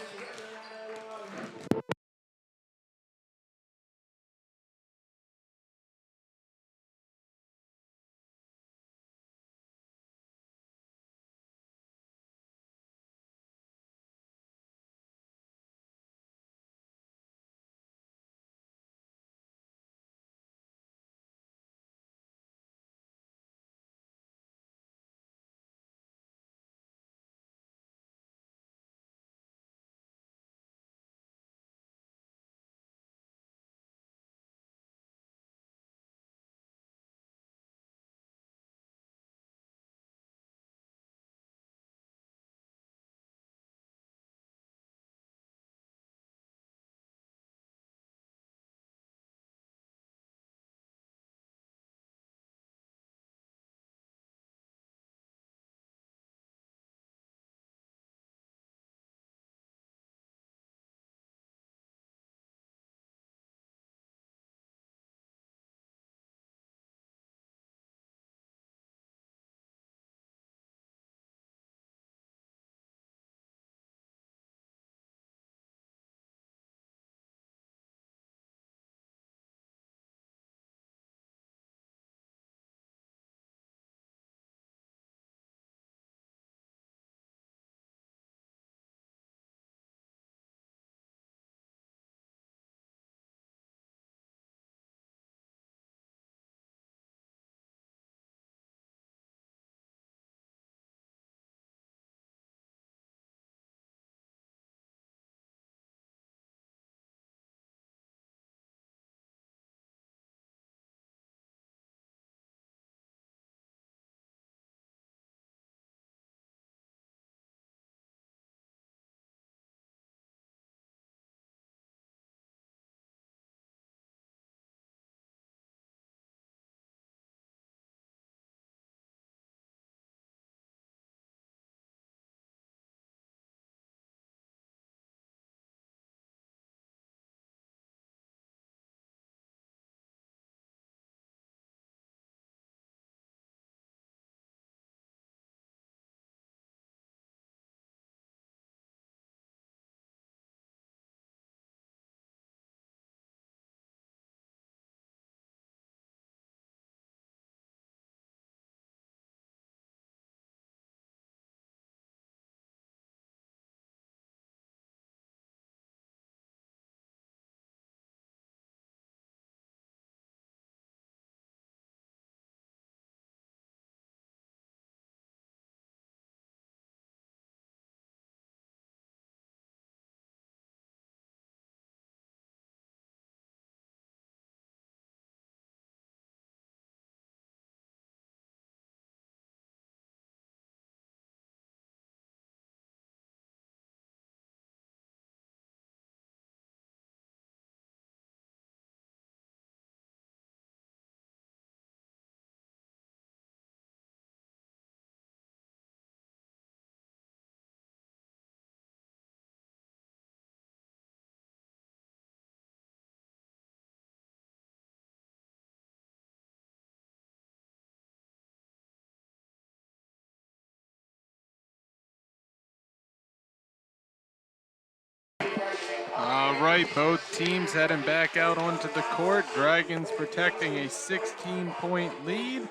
All right, both teams heading back out onto the court. Dragons protecting a 16-point lead.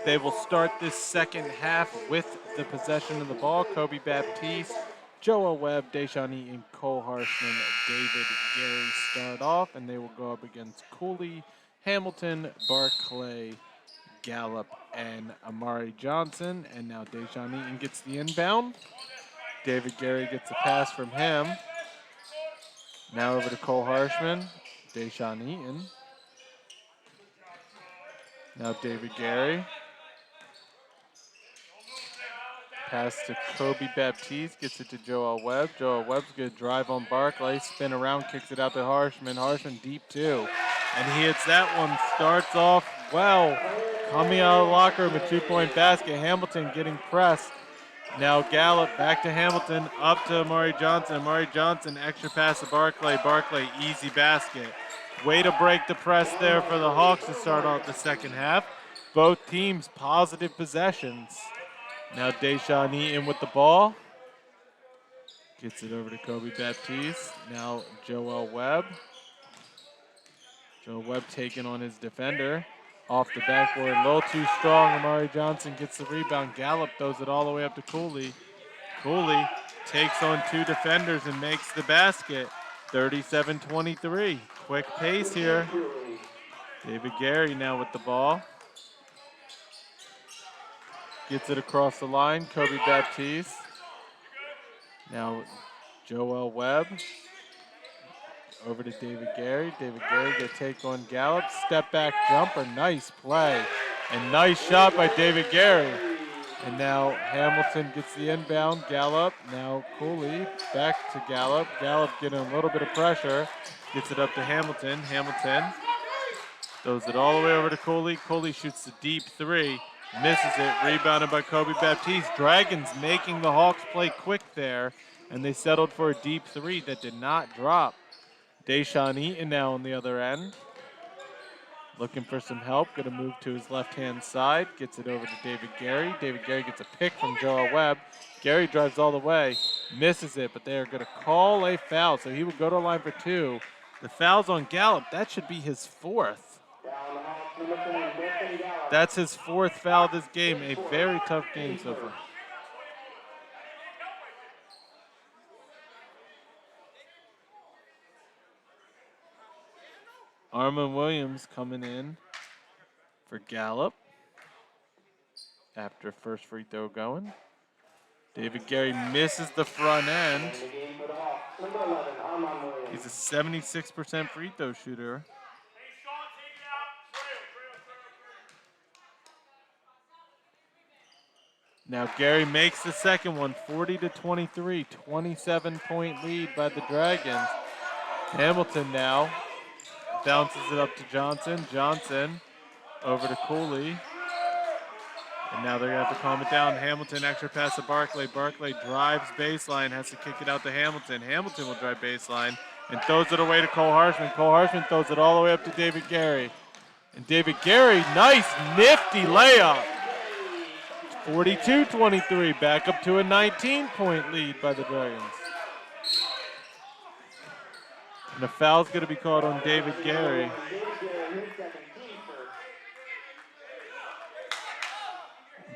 They will start this second half with the possession of the ball. Kobe Baptiste, Joel Webb, Deshaun Eaton, Cole Harshman, David Gary start off, and they will go up against Cooley, Hamilton, Barclay, Gallup, and Amari Johnson. And now Deshaun Eaton gets the inbound. David Gary gets a pass from him. Now over to Cole Harshman, Deshaun Eaton. Now David Gary. Pass to Kobe Baptiste, gets it to Joel Webb. Joel Webb's good drive on Barclay, spin around, kicks it out to Harshman. Harshman deep two. And he hits that one, starts off well. Coming out of the locker room, a 2-point basket. Hamilton getting pressed. Now Gallup back to Hamilton, up to Amari Johnson. Amari Johnson, extra pass to Barclay. Barclay, easy basket. Way to break the press there for the Hawks to start off the second half. Both teams positive possessions. Now Deshaun Eaton with the ball. Gets it over to Kobe Baptiste. Now Joel Webb. Joel Webb taking on his defender. Off the backboard, a little too strong. Amari Johnson gets the rebound. Gallup throws it all the way up to Cooley. Cooley takes on two defenders and makes the basket. 37-23. Quick pace here. David Gary now with the ball. Gets it across the line. Kobe Baptiste. Now Joel Webb. Over to David Gary. David Gary going to take on Gallup. Step back jumper. Nice play. And nice shot by David Gary. And now Hamilton gets the inbound. Gallup. Now Cooley. Back to Gallup. Gallup getting a little bit of pressure. Gets it up to Hamilton. Hamilton throws it all the way over to Cooley. Cooley shoots the deep three. Misses it. Rebounded by Kobe Baptiste. Dragons making the Hawks play quick there. And they settled for a deep three that did not drop. Deshaun Eaton now on the other end. Looking for some help. Going to move to his left-hand side. Gets it over to David Gary. David Gary gets a pick from Joel Webb. Gary drives all the way. Misses it, but they are going to call a foul. So he will go to the line for two. The foul's on Gallup. That should be his fourth. That's his fourth foul this game. A very tough game so far. Armon Williams coming in for Gallup after first free throw going. David Gary misses the front end. He's a 76% free throw shooter. Now Gary makes the second one, 40-23, 27-point lead by the Dragons. Hamilton now bounces it up to Johnson. Johnson over to Cooley. And now they're going to have to calm it down. Hamilton extra pass to Barclay. Barclay drives baseline, has to kick it out to Hamilton. Hamilton will drive baseline and throws it away to Cole Harshman. Cole Harshman throws it all the way up to David Gary. And David Gary, nice nifty layup. 42-23, back up to a 19-point lead by the Dragons. And a foul's going to be called on David Gary.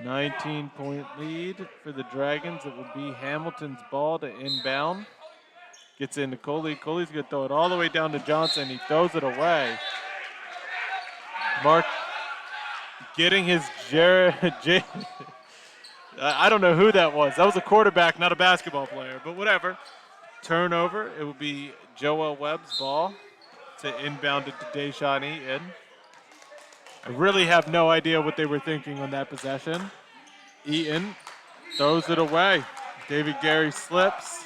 $19-point lead for the Dragons. It will be Hamilton's ball to inbound. Gets into Cooley. Cooley's going to throw it all the way down to Johnson. He throws it away. Mark getting his I don't know who that was. That was a quarterback, not a basketball player, but whatever. Turnover. It will be Joel Webb's ball to inbound it to Deshaun Eaton. I really have no idea what they were thinking on that possession. Eaton throws it away. David Gary slips.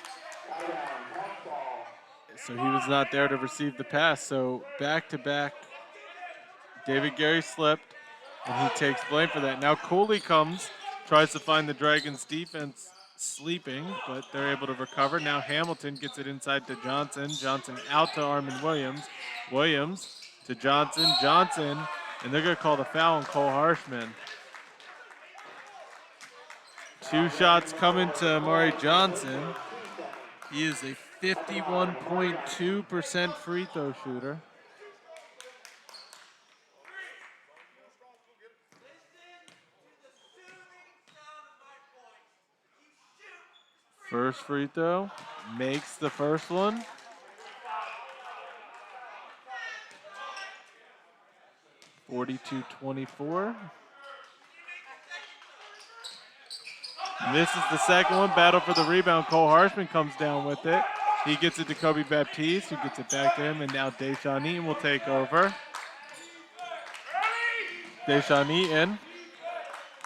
So he was not there to receive the pass. So back-to-back, David Gary slipped, and he takes blame for that. Now Cooley comes, tries to find the Dragons' defense sleeping, but they're able to recover. Now Hamilton gets it inside to Johnson. Johnson out to Armon Williams. Williams to Johnson. Johnson, and they're going to call the foul on Cole Harshman. Two shots coming to Amari Johnson. He is a 51.2% free throw shooter. First free throw, makes the first one. (42-24). Misses the second one. Battle for the rebound. Cole Harshman comes down with it. He gets it to Kobe Baptiste, who gets it back to him, and now Deshaun Eaton will take over. Deshaun Eaton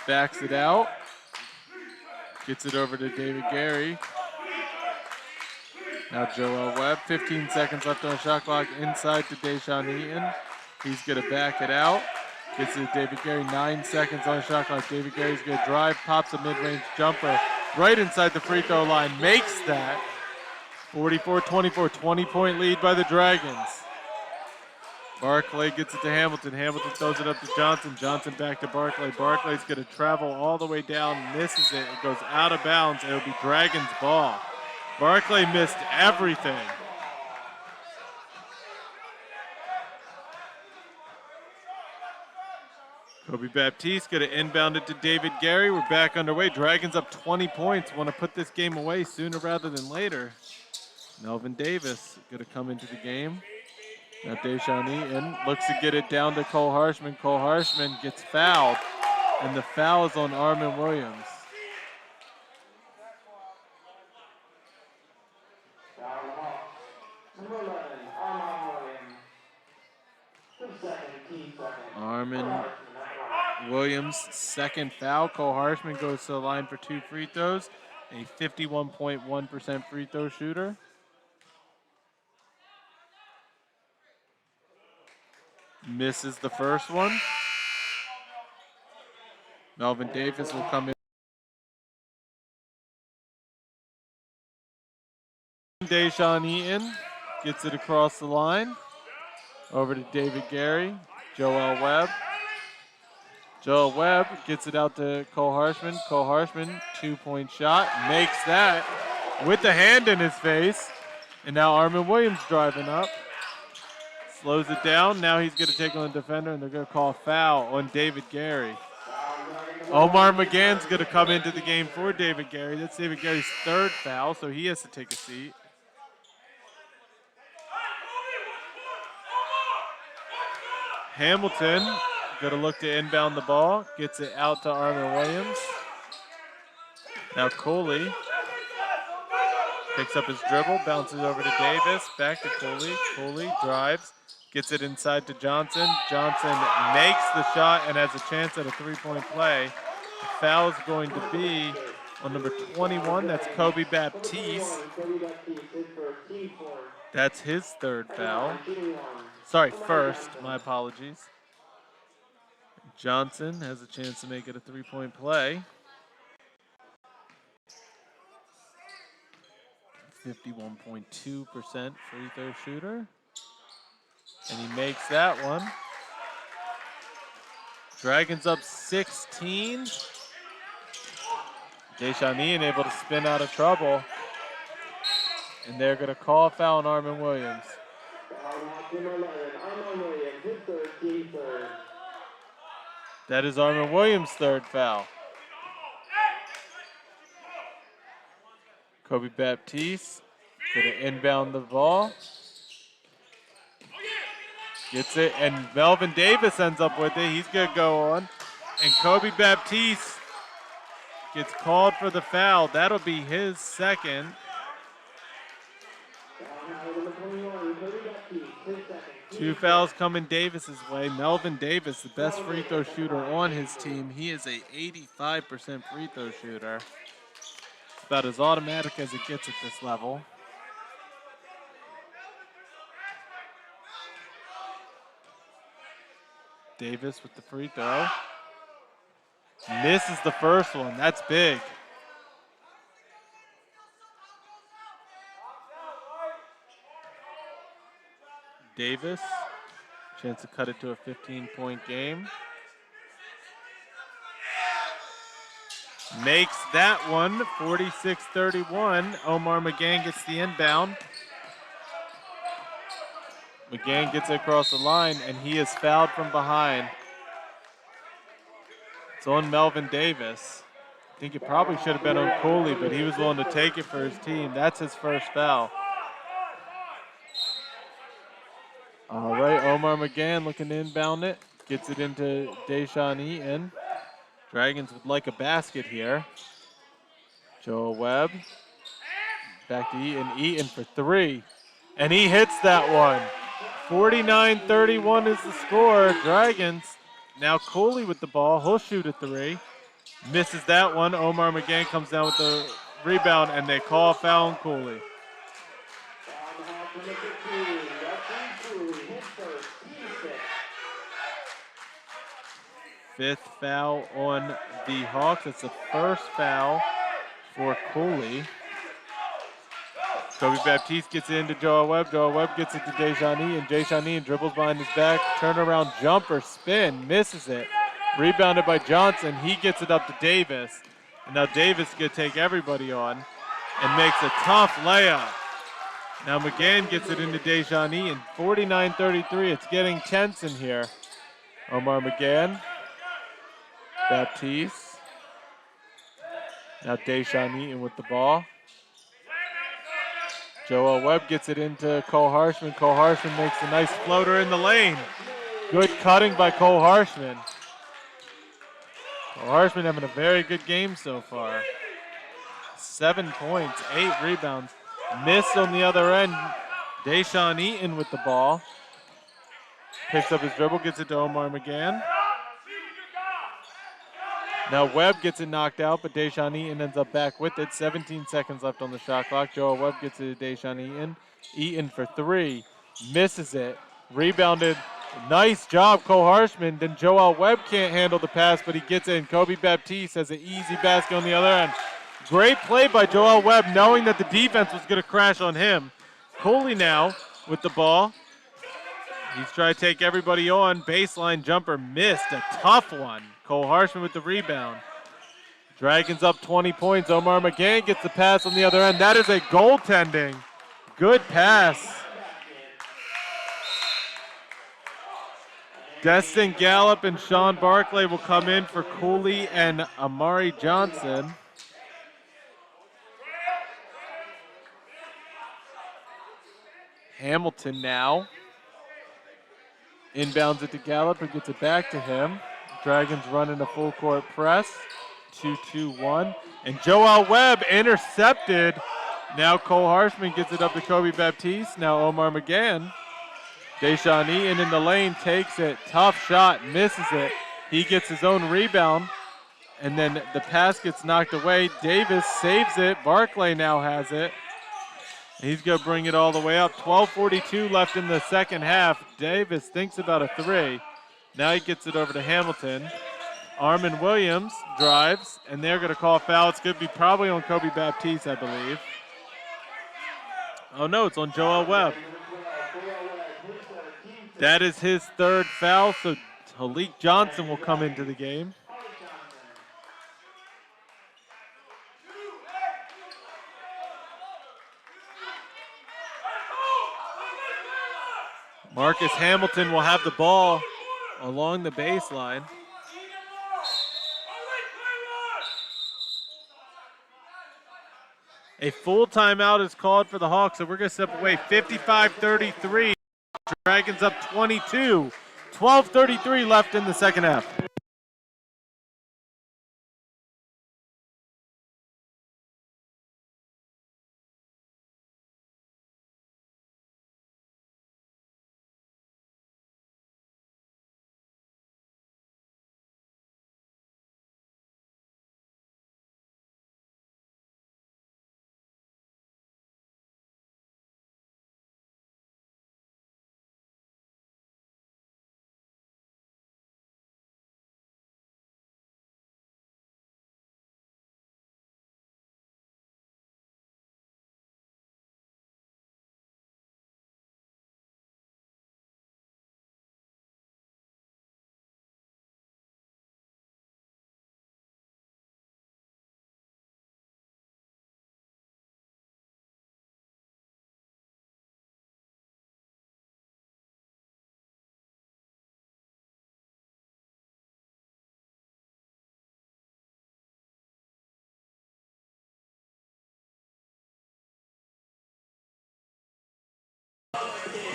backs it out. Gets it over to David Gary. Now Joel Webb, 15 seconds left on the shot clock, inside to Deshaun Eaton. He's going to back it out. Gets it to David Gary, 9 seconds on the shot clock. David Gary's going to drive, pops a mid-range jumper right inside the free throw line, makes that. 44-24, 20-point lead by the Dragons. Barclay gets it to Hamilton. Hamilton throws it up to Johnson. Johnson back to Barclay. Barclay's going to travel all the way down, misses it. It goes out of bounds. It'll be Dragons ball. Barclay missed everything. Kobe Baptiste going to inbound it to David Gary. We're back underway. Dragons up 20 points. Want to put this game away sooner rather than later. Melvin Davis going to come into the game. Now Deshaun Eaton looks to get it down to Cole Harshman. Cole Harshman gets fouled, and the foul is on Armin Williams. Armin Williams' second foul. Cole Harshman goes to the line for 2 free throws, a 51.1% free throw shooter. Misses the first one. Melvin Davis will come in. Deshaun Eaton gets it across the line. Over to David Gary. Joel Webb. Joel Webb gets it out to Cole Harshman. Cole Harshman, 2-point shot. Makes that with the hand in his face. And now Armin Williams driving up. Slows it down. Now he's going to take on the defender, and they're going to call a foul on David Gary. Omar McGann's going to come into the game for David Gary. That's David Gary's 3rd foul, so he has to take a seat. Hamilton going to look to inbound the ball. Gets it out to Armin Williams. Now Coley picks up his dribble, bounces over to Davis, back to Coley. Coley drives. Gets it inside to Johnson. Johnson makes the shot and has a chance at a 3-point play. The foul is going to be on number 21. That's Kobe Baptiste. That's his 3rd foul. Sorry, 1st. My apologies. Johnson has a chance to make it a 3-point play. 51.2% free throw shooter. And he makes that one. Dragons up 16. Deshaun Eaton able to spin out of trouble. And they're going to call a foul on Armin Williams. That is Armin Williams' 3rd foul. Kobe Baptiste going to inbound the ball. Gets it, and Melvin Davis ends up with it. He's going to go on. And Kobe Baptiste gets called for the foul. That'll be his 2nd. Two fouls coming Davis's way. Melvin Davis, the best free throw shooter on his team. He is a 85% free throw shooter. It's about as automatic as it gets at this level. Davis with the free throw. Misses the first one. That's big. Davis, chance to cut it to a 15-point game. Makes that one, 46-31. Omar McGann gets the inbound. McGann gets it across the line, and he is fouled from behind. It's on Melvin Davis. I think it probably should have been on Cooley, but he was willing to take it for his team. That's his first foul. All right, Omar McGann looking to inbound it. Gets it into Deshaun Eaton. Dragons would like a basket here. Joel Webb. Back to Eaton. Eaton for three. And he hits that one. 49-31 is the score. Dragons. Now Cooley with the ball. He'll shoot a three. Misses that one. Omar McGann comes down with the rebound, and they call a foul on Cooley. Fifth foul on the Hawks. It's the first foul for Cooley. Kobe Baptiste gets it into Joel Webb. Joel Webb gets it to Desjani, and Desjani dribbles behind his back. Turnaround jumper spin, misses it. Rebounded by Johnson. He gets it up to Davis. And now Davis is going to take everybody on and makes a tough layup. Now McGann gets it into Desjani, and 49-33. It's getting tense in here. Omar McGann. Baptiste. Now Deshaun Eaton with the ball. Joel Webb gets it into Cole Harshman. Cole Harshman makes a nice floater in the lane. Good cutting by Cole Harshman. Cole Harshman having a very good game so far. 7 points, 8 rebounds. Miss on the other end. Deshaun Eaton with the ball. Picks up his dribble, gets it to Omar McGann. Now Webb gets it knocked out, but Deshaun Eaton ends up back with it. 17 seconds left on the shot clock. Joel Webb gets it to Deshaun Eaton. Eaton for three. Misses it. Rebounded. Nice job, Cole Harshman. Then Joel Webb can't handle the pass, but he gets it, and Kobe Baptiste has an easy basket on the other end. Great play by Joel Webb, knowing that the defense was going to crash on him. Cooley now with the ball. He's trying to take everybody on. Baseline jumper missed. A tough one. Cole Harshman with the rebound. Dragons up 20 points. Omar McGann gets the pass on the other end. That is a goaltending. Good pass. Destin Gallup and Sean Barclay will come in for Cooley and Amari Johnson. Hamilton now. Inbounds it to Gallup, who gets it back to him. Dragons running a full court press. 2-2-1. And Joel Webb intercepted. Now Cole Harshman gets it up to Kobe Baptiste. Now Omar McGann. Deshaun Eaton in the lane takes it. Tough shot, misses it. He gets his own rebound. And then the pass gets knocked away. Davis saves it. Barclay now has it. He's going to bring it all the way up. 12:42 left in the second half. Davis thinks about a three. Now he gets it over to Hamilton. Armin Williams drives, and they're going to call a foul. It's going to be probably on Kobe Baptiste, I believe. Oh, no, it's on Joel Webb. That is his third foul, so Talik Johnson will come into the game. Marcus Hamilton will have the ball along the baseline. A full timeout is called for the Hawks, so we're going to step away. 55-33. Dragons up 22. 12:33 left in the second half.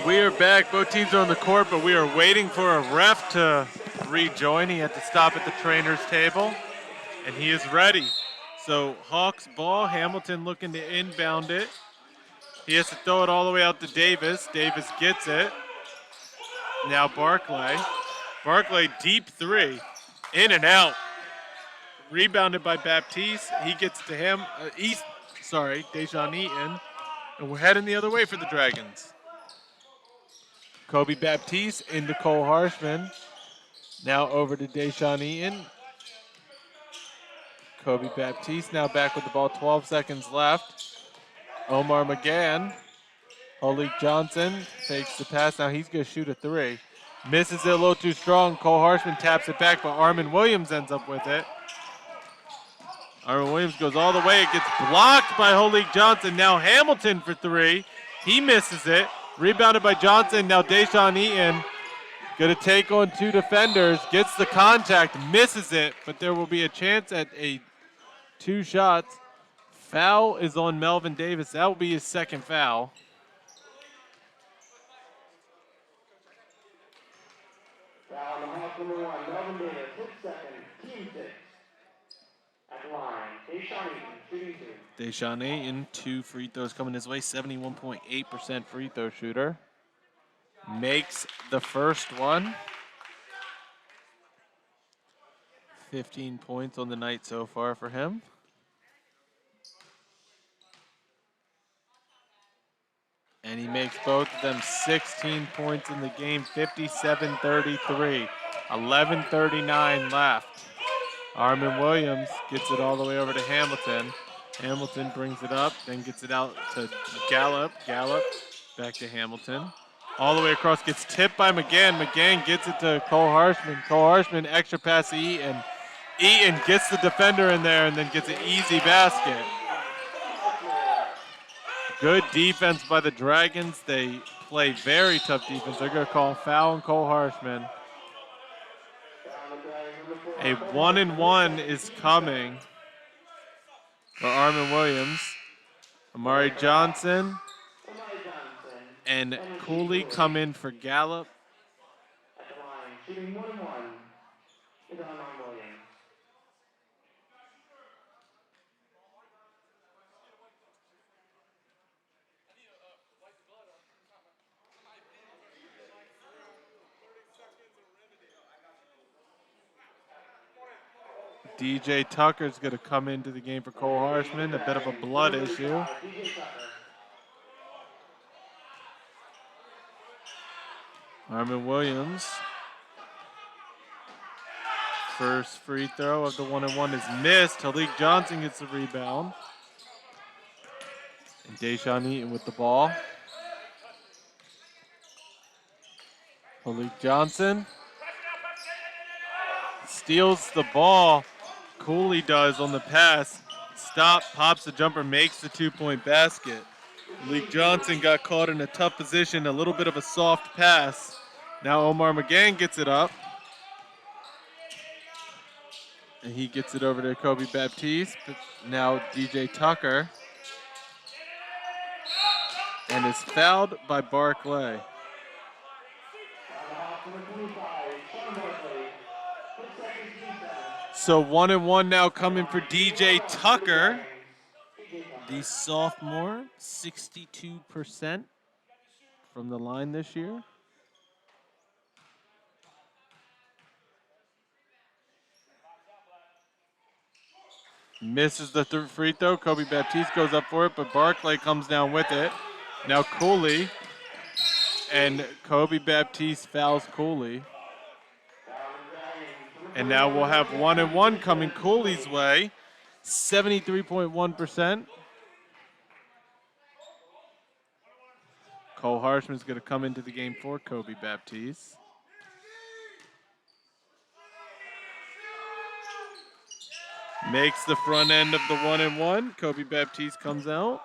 We are back. Both teams are on the court, but we are waiting for a ref to rejoin. He had to stop at the trainer's table, and he is ready. So Hawks ball, Hamilton looking to inbound it. He has to throw it all the way out to Davis. Davis gets it. Now Barclay. Barclay deep three. In and out. Rebounded by Baptiste. He gets to him. Dejan Eaton. And we're heading the other way for the Dragons. Kobe Baptiste into Cole Harshman. Now over to Deshaun Eaton. Kobe Baptiste now back with the ball. 12 seconds left. Omar McGann. Olik Johnson takes the pass. Now he's going to shoot a three. Misses it a little too strong. Cole Harshman taps it back, but Armin Williams ends up with it. Armin Williams goes all the way. It gets blocked by Olik Johnson. Now Hamilton for three. He misses it. Rebounded by Johnson. Now Deshaun Eaton going to take on two defenders. Gets the contact. Misses it, but there will be a chance at two shots. Foul is on Melvin Davis. That will be his second foul. Foul on the Hawks number 1, Melvin Davis, 6 seconds, team 6. At the line, Deshaun Eaton, shooting 2. Deshaun Eaton, 2 free throws coming his way, 71.8% free throw shooter. Makes the first one. 15 points on the night so far for him. And he makes both of them 16 points in the game, 57-33. 11:39 left. Armin Williams gets it all the way over to Hamilton. Hamilton brings it up, then gets it out to Gallup. Gallup back to Hamilton. All the way across, gets tipped by McGann. McGann gets it to Cole Harshman. Cole Harshman, extra pass to Eaton. Eaton gets the defender in there and then gets an easy basket. Good defense by the Dragons. They play very tough defense. They're going to call a foul on Cole Harshman. A 1-and-1 is coming for Armin Williams. Amari Johnson and Cooley come in for Gallup. At the line, shooting 1-1, is Armin Williams. DJ Tucker's going to come into the game for Cole Harshman, a bit of a blood issue. Armin Williams. First free throw of the 1-and-1 is missed. Talik Johnson gets the rebound. And Deshaun Eaton with the ball. Talik Johnson steals the ball. Cooley does on the pass. Stop, pops the jumper, makes the 2-point basket. Malik Johnson got caught in a tough position, a little bit of a soft pass. Now Omar McGann gets it up. And he gets it over to Kobe Baptiste. Now DJ Tucker. And is fouled by Barclay. So 1-and-1 now coming for DJ Tucker. The sophomore, 62% from the line this year. Misses the free throw. Kobe Baptiste goes up for it, but Barclay comes down with it. Now Cooley, and Kobe Baptiste fouls Cooley. And now we'll have 1-and-1 coming Cooley's way, 73.1%. Cole Harshman's going to come into the game for Kobe Baptiste. Makes the front end of the 1-and-1. Kobe Baptiste comes out.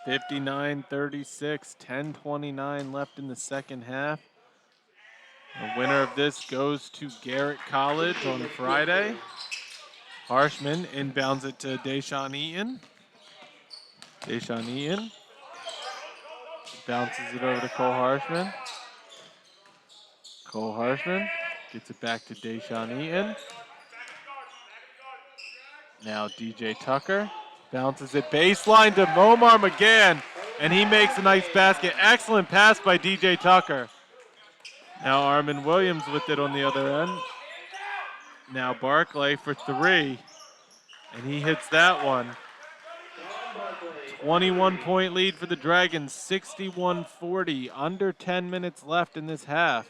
59-36, 10:29 left in the second half. The winner of this goes to Garrett College on Friday. Harshman inbounds it to Deshaun Eaton. Deshaun Eaton bounces it over to Cole Harshman. Cole Harshman gets it back to Deshaun Eaton. Now DJ Tucker bounces it baseline to Omar McGann, and he makes a nice basket. Excellent pass by DJ Tucker. Now Armin Williams with it on the other end. Now Barclay for three, and he hits that one. 21-point lead for the Dragons, 61-40. Under 10 minutes left in this half.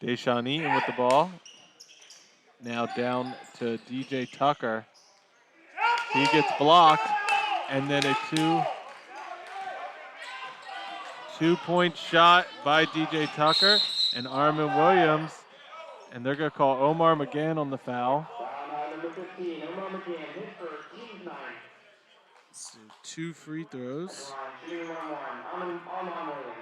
Deshaun Eaton with the ball. Now down to DJ Tucker. He gets blocked, and then a two-point shot by DJ Tucker and Armin Williams, and they're going to call Omar McGann on the foul. Number 15, Omar McGann, hit for team's 9. So 2 free throws. Shooting 1-1, Armin Williams.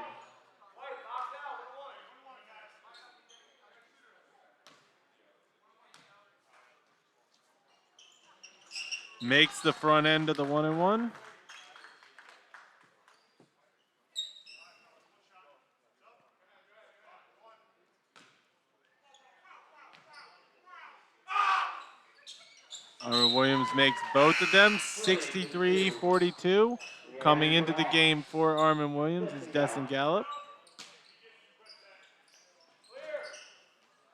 Makes the front end of the 1-and-1. Armin Williams makes both of them, 63-42. Coming into the game for Armin Williams is Desson Gallup.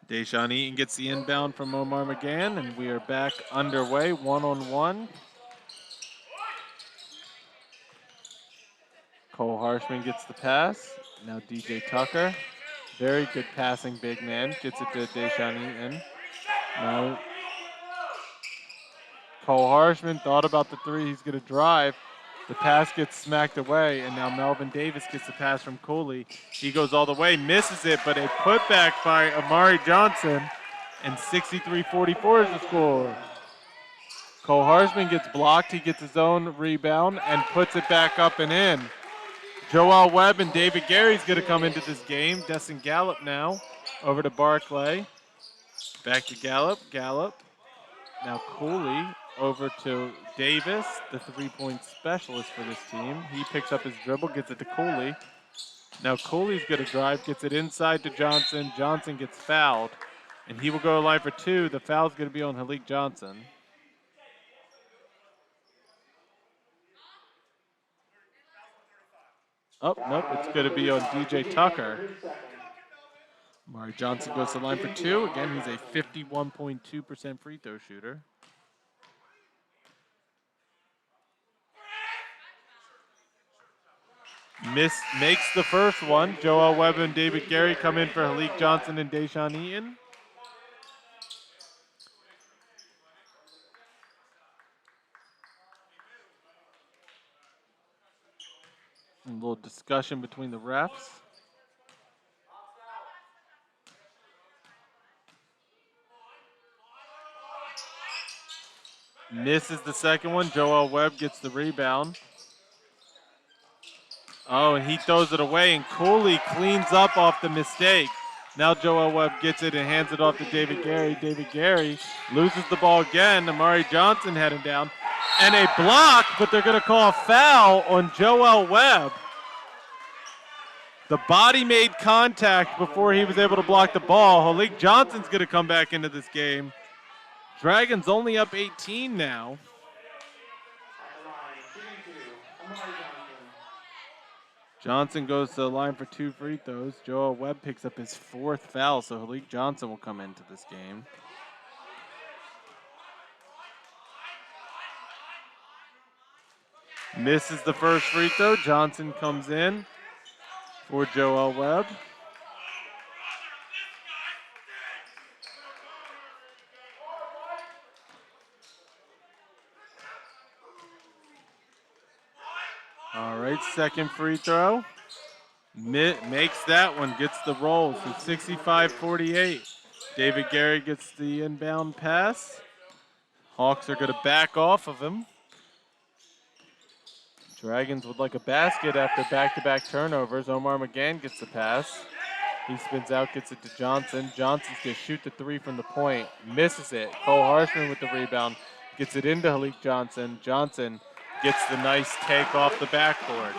Deshaun Eaton gets the inbound from Omar McGann, and we are back underway, 1-on-1. Cole Harshman gets the pass. Now DJ Tucker, very good passing big man, gets it to Deshaun Eaton. Now Cole Harshman thought about the three, he's going to drive. The pass gets smacked away, and now Melvin Davis gets the pass from Cooley. He goes all the way, misses it, but a putback by Amari Johnson, and 63-44 is the score. Cole Harshman gets blocked, he gets his own rebound, and puts it back up and in. Joel Webb and David Gary's going to come into this game. Desson Gallup now over to Barclay. Back to Gallup. Now Cooley over to Davis, the three-point specialist for this team. He picks up his dribble, gets it to Cooley. Now Cooley's going to drive, gets it inside to Johnson. Johnson gets fouled, and he will go to line for 2. The foul's going to be on Halik Johnson. Oh, nope, it's going to be on DJ Tucker. Amari Johnson goes to the line for 2. Again, he's a 51.2% free throw shooter. Makes the first one. Joel Webb and David Gary come in for Halik Johnson and Deshaun Eaton. A little discussion between the refs. Misses the second one. Joel Webb gets the rebound. Oh, and he throws it away, and Cooley cleans up off the mistake. Now Joel Webb gets it and hands it off to David Gary. David Gary loses the ball again. Amari Johnson heading down. And a block, but they're going to call a foul on Joel Webb. The body made contact before he was able to block the ball. Halik Johnson's going to come back into this game. Dragons only up 18 now. Johnson goes to the line for 2 free throws. Joel Webb picks up his 4th foul, so Halik Johnson will come into this game. Misses the first free throw. Johnson comes in for Joel Webb. All right, second free throw. Makes that one, gets the roll. So 65-48. David Gary gets the inbound pass. Hawks are going to back off of him. Dragons would like a basket after back-to-back turnovers. Omar McGann gets the pass. He spins out, gets it to Johnson. Johnson's going to shoot the three from the point. Misses it. Cole Harshman with the rebound. Gets it into Halik Johnson. Johnson gets the nice take off the backboard.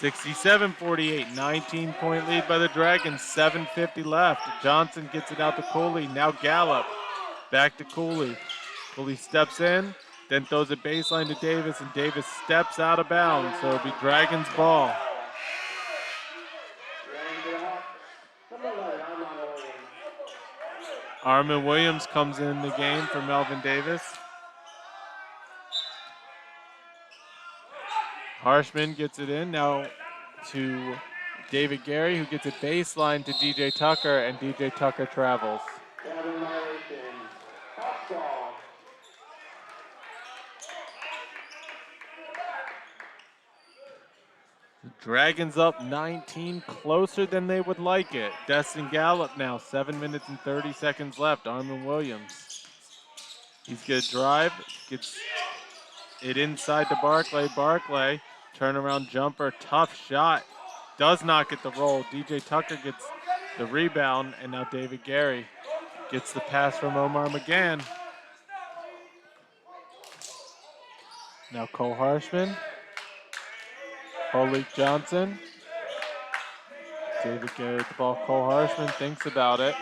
67-48, 19-point lead by the Dragons, 7:50 left. Johnson gets it out to Cooley, now Gallup, back to Cooley. Cooley steps in, then throws a baseline to Davis, and Davis steps out of bounds, so it'll be Dragons ball. Armin Williams comes in the game for Melvin Davis. Harshman gets it in now to David Gary, who gets a baseline to DJ Tucker, and DJ Tucker travels. The Dragons up 19, closer than they would like it. Destin Gallup now, 7 minutes and 30 seconds left. Armin Williams. He's going to drive, gets it inside to Barclay. Barclay, turnaround jumper, tough shot. Does not get the roll. DJ Tucker gets the rebound, and now David Gary gets the pass from Omar McGann. Now Cole Harshman. Halik Johnson. David Gary with the ball. Cole Harshman thinks about it.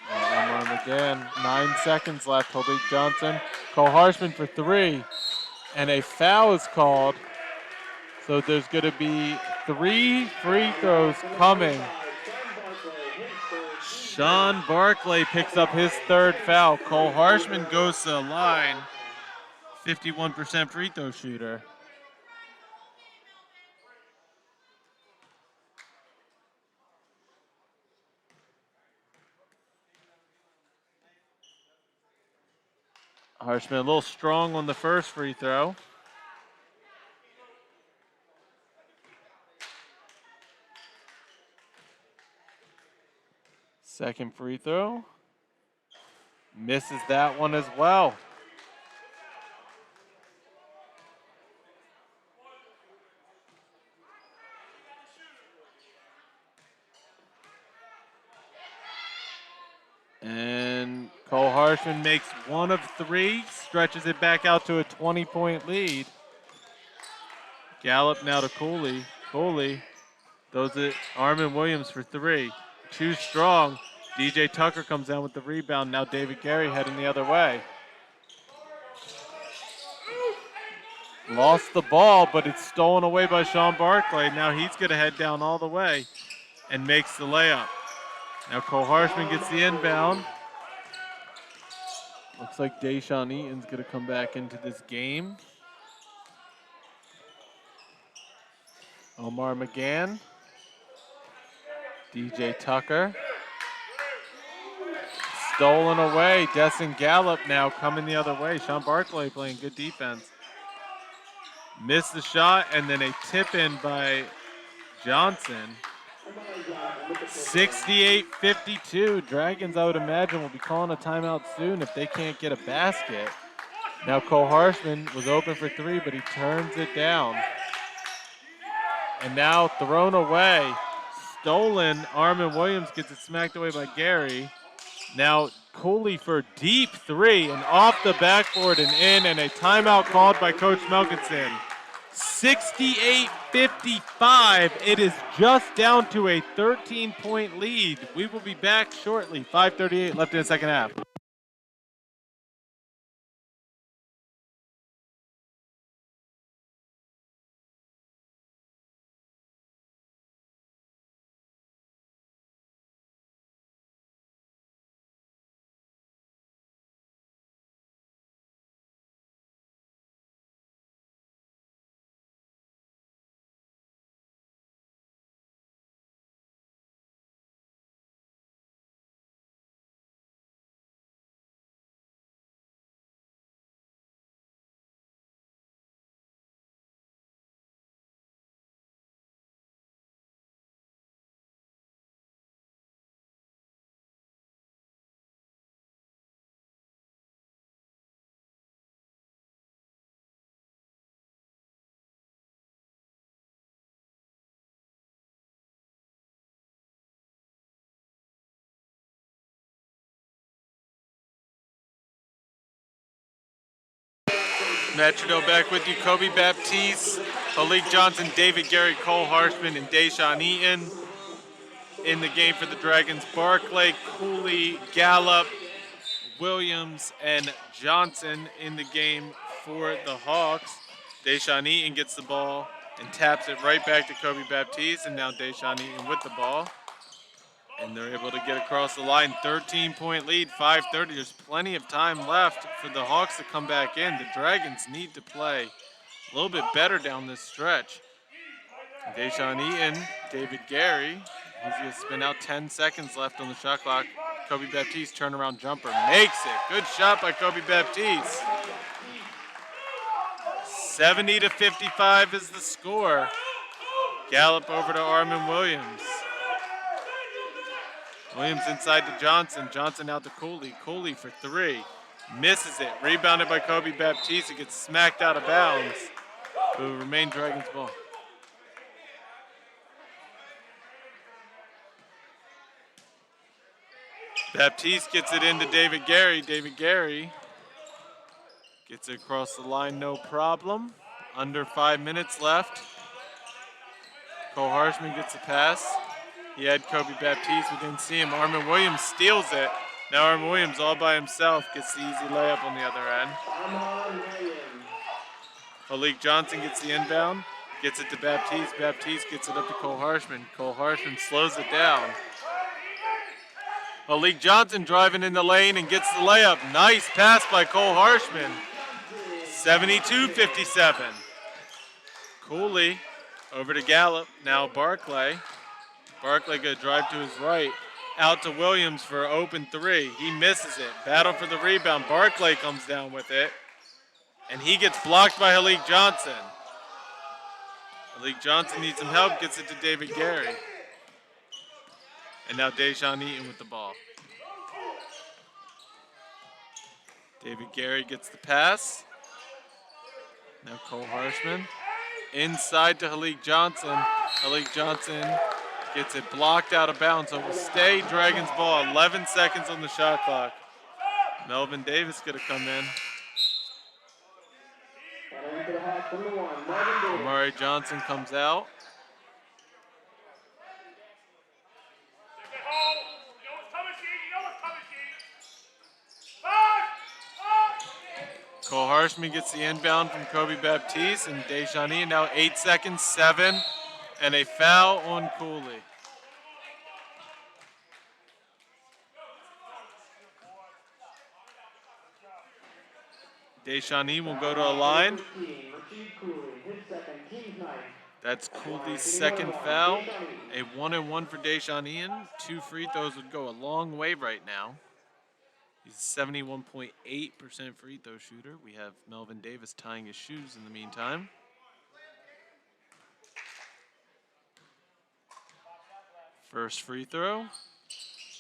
Omar McGann, 9 seconds left. Halik Johnson. Cole Harshman for three. And a foul is called. So there's going to be 3 free throws coming. Sean Barclay picks up his third foul. Cole Harshman goes to the line. 51% free throw shooter. Harshman a little strong on the first free throw. Second free throw. Misses that one as well. And Cole Harshman makes 1 of 3, stretches it back out to a 20-point lead. Gallup now to Cooley. Cooley throws it Armin Williams for 3. Too strong. DJ Tucker comes down with the rebound. Now David Gary heading the other way. Lost the ball, but it's stolen away by Sean Barclay. Now he's going to head down all the way and makes the layup. Now Cole Harshman gets the inbound. Looks like Deshaun Eaton's going to come back into this game. Omar McGann. DJ Tucker. Stolen away. Destin Gallup now coming the other way. Sean Barclay playing good defense. Missed the shot, and then a tip in by Johnson. 68-52. Dragons, I would imagine, will be calling a timeout soon if they can't get a basket. Now Cole Harshman was open for 3, but he turns it down. And now thrown away. Stolen. Armin Williams gets it smacked away by Gary. Now Cooley for deep 3 and off the backboard and in, and a timeout called by Coach Melkinson. 68-55. It is just down to a 13-point lead. We will be back shortly. 5:38 left in the second half. Metrodale back with you. Kobe Baptiste, Malik Johnson, David Gary, Cole Harshman, and Deshaun Eaton. In the game for the Dragons, Barclay, Cooley, Gallup, Williams, and Johnson in the game for the Hawks. Deshaun Eaton gets the ball and taps it right back to Kobe Baptiste, and now Deshaun Eaton with the ball. And they're able to get across the line. 13-point lead, 5:30. There's plenty of time left for the Hawks to come back in. The Dragons need to play a little bit better down this stretch. Deshaun Eaton, David Gary, he's going to spin out. 10 seconds left on the shot clock. Kobe Baptiste turnaround jumper makes it. Good shot by Kobe Baptiste. 70-55 is the score. Gallup over to Armin Williams. Williams inside to Johnson. Johnson out to Cooley. Cooley for three. Misses it. Rebounded by Kobe Baptiste. It gets smacked out of bounds. It will remain Dragons ball. Baptiste gets it into David Gary. David Gary gets it across the line, no problem. Under 5 minutes left. Cole Harshman gets a pass. He had Kobe Baptiste. We didn't see him. Armin Williams steals it. Now Armin Williams all by himself gets the easy layup on the other end. Malik Johnson gets the inbound. Gets it to Baptiste. Baptiste gets it up to Cole Harshman. Cole Harshman slows it down. Malik Johnson driving in the lane and gets the layup. Nice pass by Cole Harshman. 72-57. Cooley over to Gallup. Now Barclay. Barclay gonna drive to his right. Out to Williams for an open three. He misses it. Battle for the rebound. Barclay comes down with it. And he gets blocked by Malik Johnson. Malik Johnson needs some help. Gets it to David Gary. And now Deshaun Eaton with the ball. David Gary gets the pass. Now Cole Harshman. Inside to Malik Johnson. Malik Johnson gets it blocked out of bounds. So it will stay Dragons ball. 11 seconds on the shot clock. Melvin Davis gonna come in. Amari Johnson comes out. Cole Harshman gets the inbound from Kobe Baptiste and Deshaun Eaton. Now 8 seconds, 7, and a foul on Cooley. Deshaun Eaton will go to a line. That's Cooley's second foul. A 1-and-1 for Deshaun Eaton. 2 free throws would go a long way right now. He's a 71.8% free throw shooter. We have Melvin Davis tying his shoes in the meantime. First free throw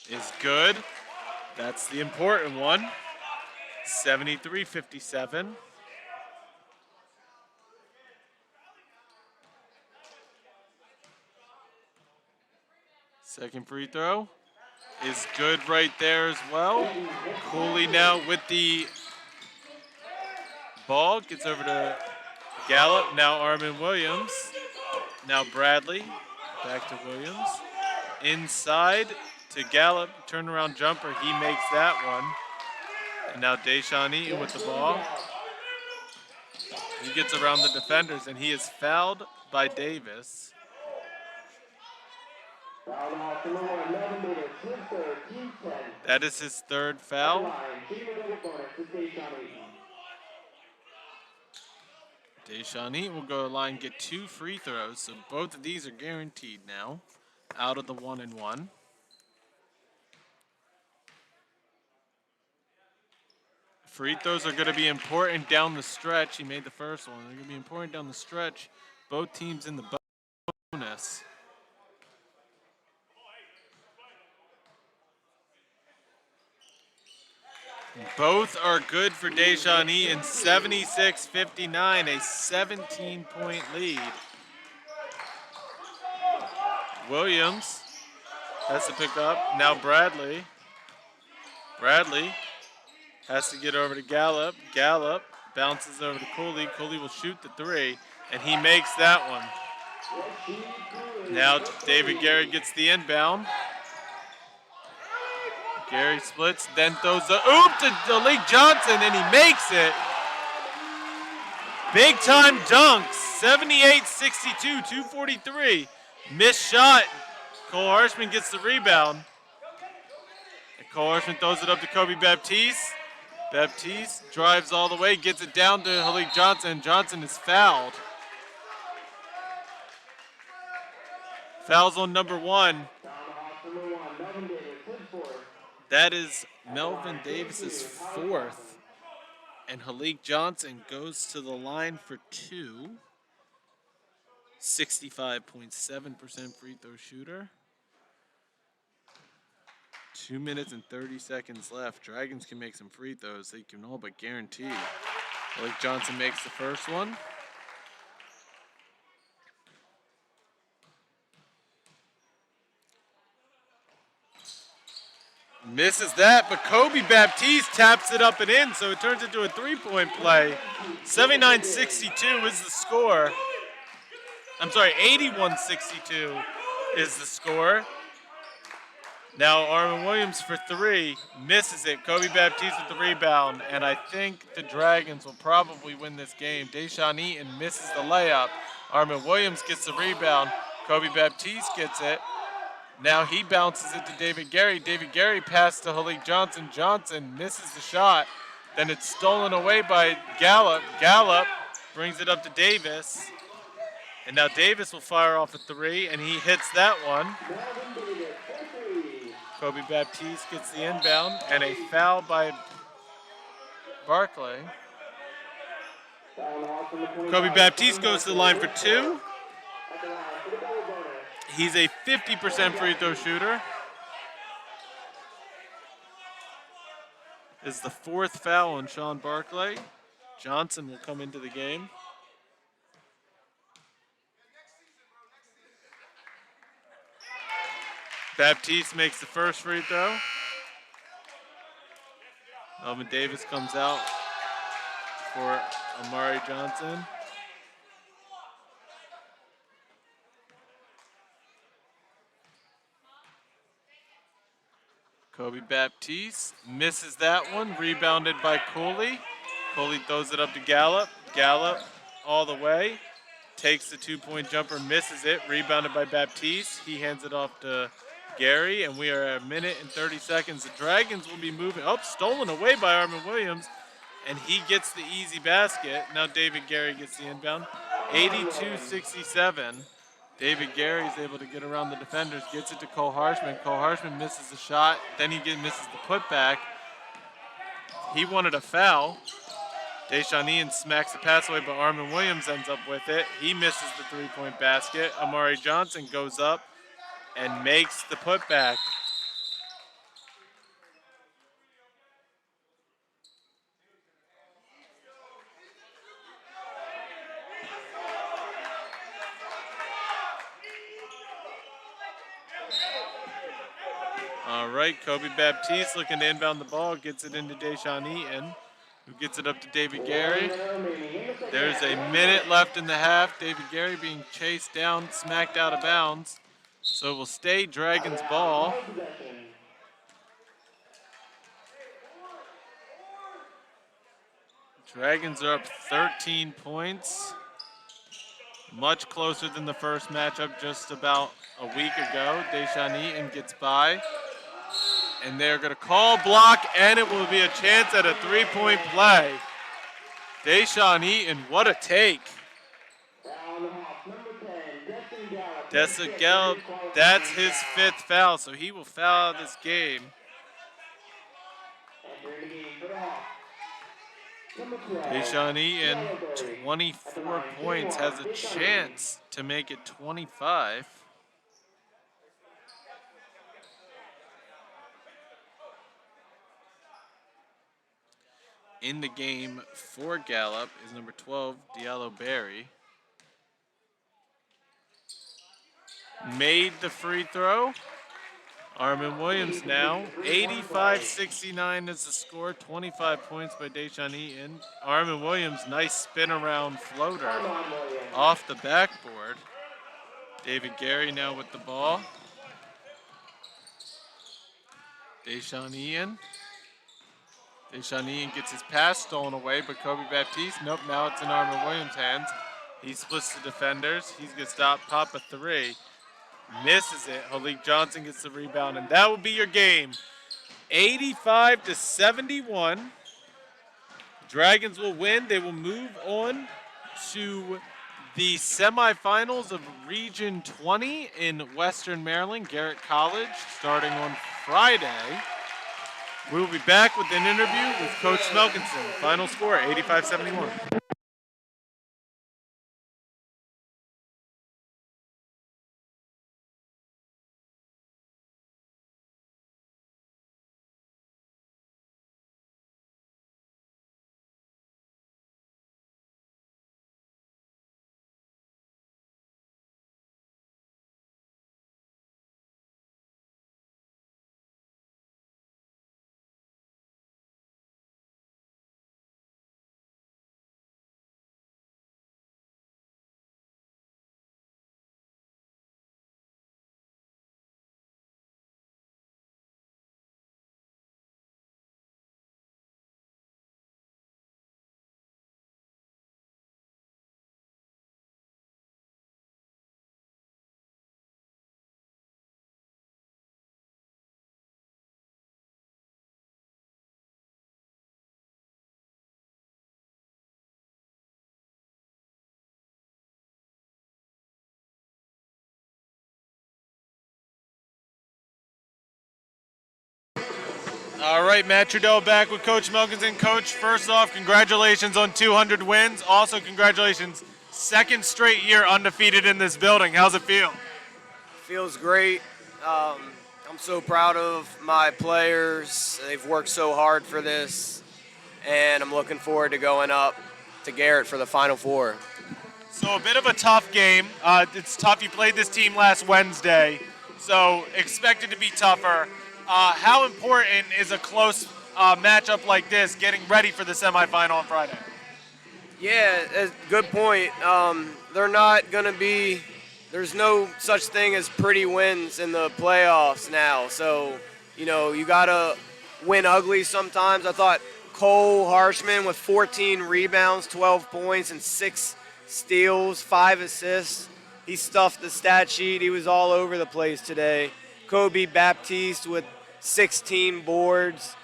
is good. That's the important one. 73-57. Second free throw is good right there as well. Cooley now with the ball. Gets over to Gallup. Now Armin Williams. Now Bradley. Back to Williams. Inside to Gallup. Turnaround jumper. He makes that one. And now Deshaun Eaton with the ball. He gets around the defenders and he is fouled by Davis. That is his third foul. Deshaun Eaton will go to the line and get 2 free throws, so both of these are guaranteed now out of the 1-and-1. Free throws are going to be important down the stretch. He made the first one. They're going to be important down the stretch. Both teams in the bonus. Both are good for Deshaun Eaton. 76-59, a 17-point lead. Williams has to pick up. Now Bradley. Bradley has to get over to Gallup. Gallup bounces over to Cooley. Cooley will shoot the three, and he makes that one. Now David Gary gets the inbound. Gary splits, then throws the oop to Malik Johnson, and he makes it. Big time dunks, 78-62, 2:43. Missed shot. Cole Harshman gets the rebound. And Cole Harshman throws it up to Kobe Baptiste. Baptiste drives all the way, gets it down to Malik Johnson. Johnson is fouled. Fouls on number 1. That is Melvin Davis's 4th. And Malik Johnson goes to the line for 2. 65.7% free throw shooter. 2 minutes and 30 seconds left. Dragons can make some free throws. They can all but guarantee. Malik Johnson makes the first one. Misses that, but Kobe Baptiste taps it up and in, so it turns into a three-point play. 79-62 is the score. I'm sorry, 81-62 is the score. Now Armin Williams for 3, misses it. Kobe Baptiste with the rebound, and I think the Dragons will probably win this game. Deshaun Eaton misses the layup. Armin Williams gets the rebound. Kobe Baptiste gets it. Now he bounces it to David Gary. David Gary passed to Malik Johnson. Johnson misses the shot. Then it's stolen away by Gallup. Gallup brings it up to Davis. And now Davis will fire off a 3, and he hits that one. Kobe Baptiste gets the inbound, and a foul by Barclay. Kobe Baptiste goes to the line for 2. He's a 50% free throw shooter. This is the 4th foul on Sean Barclay. Johnson will come into the game. Baptiste makes the first free throw. Melvin Davis comes out for Amari Johnson. Kobe Baptiste misses that one, rebounded by Cooley. Cooley throws it up to Gallup. Gallup all the way, takes the 2-point jumper, misses it, rebounded by Baptiste. He hands it off to Gary, and we are at 1 minute and 30 seconds. The Dragons will be moving. Oh, stolen away by Armin Williams, and he gets the easy basket. Now David Gary gets the inbound. 82-67. David Gary is able to get around the defenders, gets it to Cole Harshman. Cole Harshman misses the shot, then he misses the putback. He wanted a foul. Deshaun Eaton smacks the pass away, but Armin Williams ends up with it. He misses the 3-point basket. Amari Johnson goes up and makes the putback. All right, Kobe Baptiste looking to inbound the ball, gets it into Deshaun Eaton, who gets it up to David Gary. There's a minute left in the half. David Gary being chased down, smacked out of bounds. So it will stay Dragons ball. Dragons are up 13 points. Much closer than the first matchup just about a week ago. Deshaun Eaton gets by. And they're going to call block, and it will be a chance at a 3-point play. Deshaun Eaton, what a take. Dessa Gallup, that's his 5th foul, so he will foul out this game. Deshaun Eaton, 24 points, has a chance to make it 25. In the game for Gallup is number 12, Diallo Berry. Made the free throw. Armin Williams now. 85-69 is the score. 25 points by Deshaun Eaton. Armin Williams, nice spin around floater off the backboard. David Gary now with the ball. Deshaun Eaton. Deshaun Eaton gets his pass stolen away, but Kobe Baptiste, nope, now it's in Armin Williams' hands. He splits the defenders. He's going to stop, pop a three. Misses it. Halik Johnson gets the rebound, and that will be your game. 85-71. Dragons will win. They will move on to the semifinals of Region 20 in Western Maryland, Garrett College, starting on Friday. We'll be back with an interview with Coach Smelkinson. Final score, 85-71. All right, Matt Trudeau back with Coach Smelkinson. Coach, first off, congratulations on 200 wins. Also, congratulations, second straight year undefeated in this building. How's it feel? Feels great. I'm so proud of my players. They've worked so hard for this, and I'm looking forward to going up to Garrett for the Final Four. So a bit of a tough game. It's tough. You played this team last Wednesday, so expected to be tougher. How important is a close matchup like this, getting ready for the semifinal on Friday? Yeah, good point. They're not going to be – there's no such thing as pretty wins in the playoffs now. So, you got to win ugly sometimes. I thought Cole Harshman with 14 rebounds, 12 points, and 6 steals, 5 assists. He stuffed the stat sheet. He was all over the place today. Kobe Baptiste with 16 boards,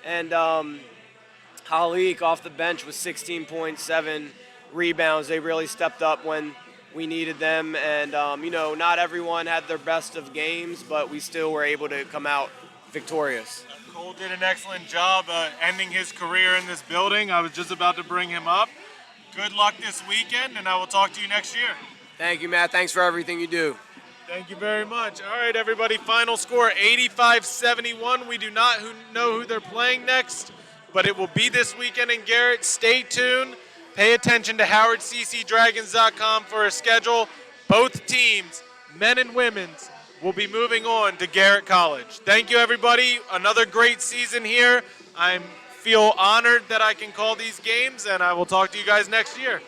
and Halik off the bench with 16.7 rebounds. They really stepped up when we needed them, and not everyone had their best of games, but we still were able to come out victorious. Cole did an excellent job ending his career in this building. I was just about to bring him up. Good luck this weekend, and I will talk to you next year. Thank you, Matt. Thanks for everything you do. Thank you very much. All right, everybody, final score 85-71. We do not know who they're playing next, but it will be this weekend in Garrett. Stay tuned. Pay attention to HowardCCDragons.com for a schedule. Both teams, men and women's, will be moving on to Garrett College. Thank you, everybody. Another great season here. I feel honored that I can call these games, and I will talk to you guys next year.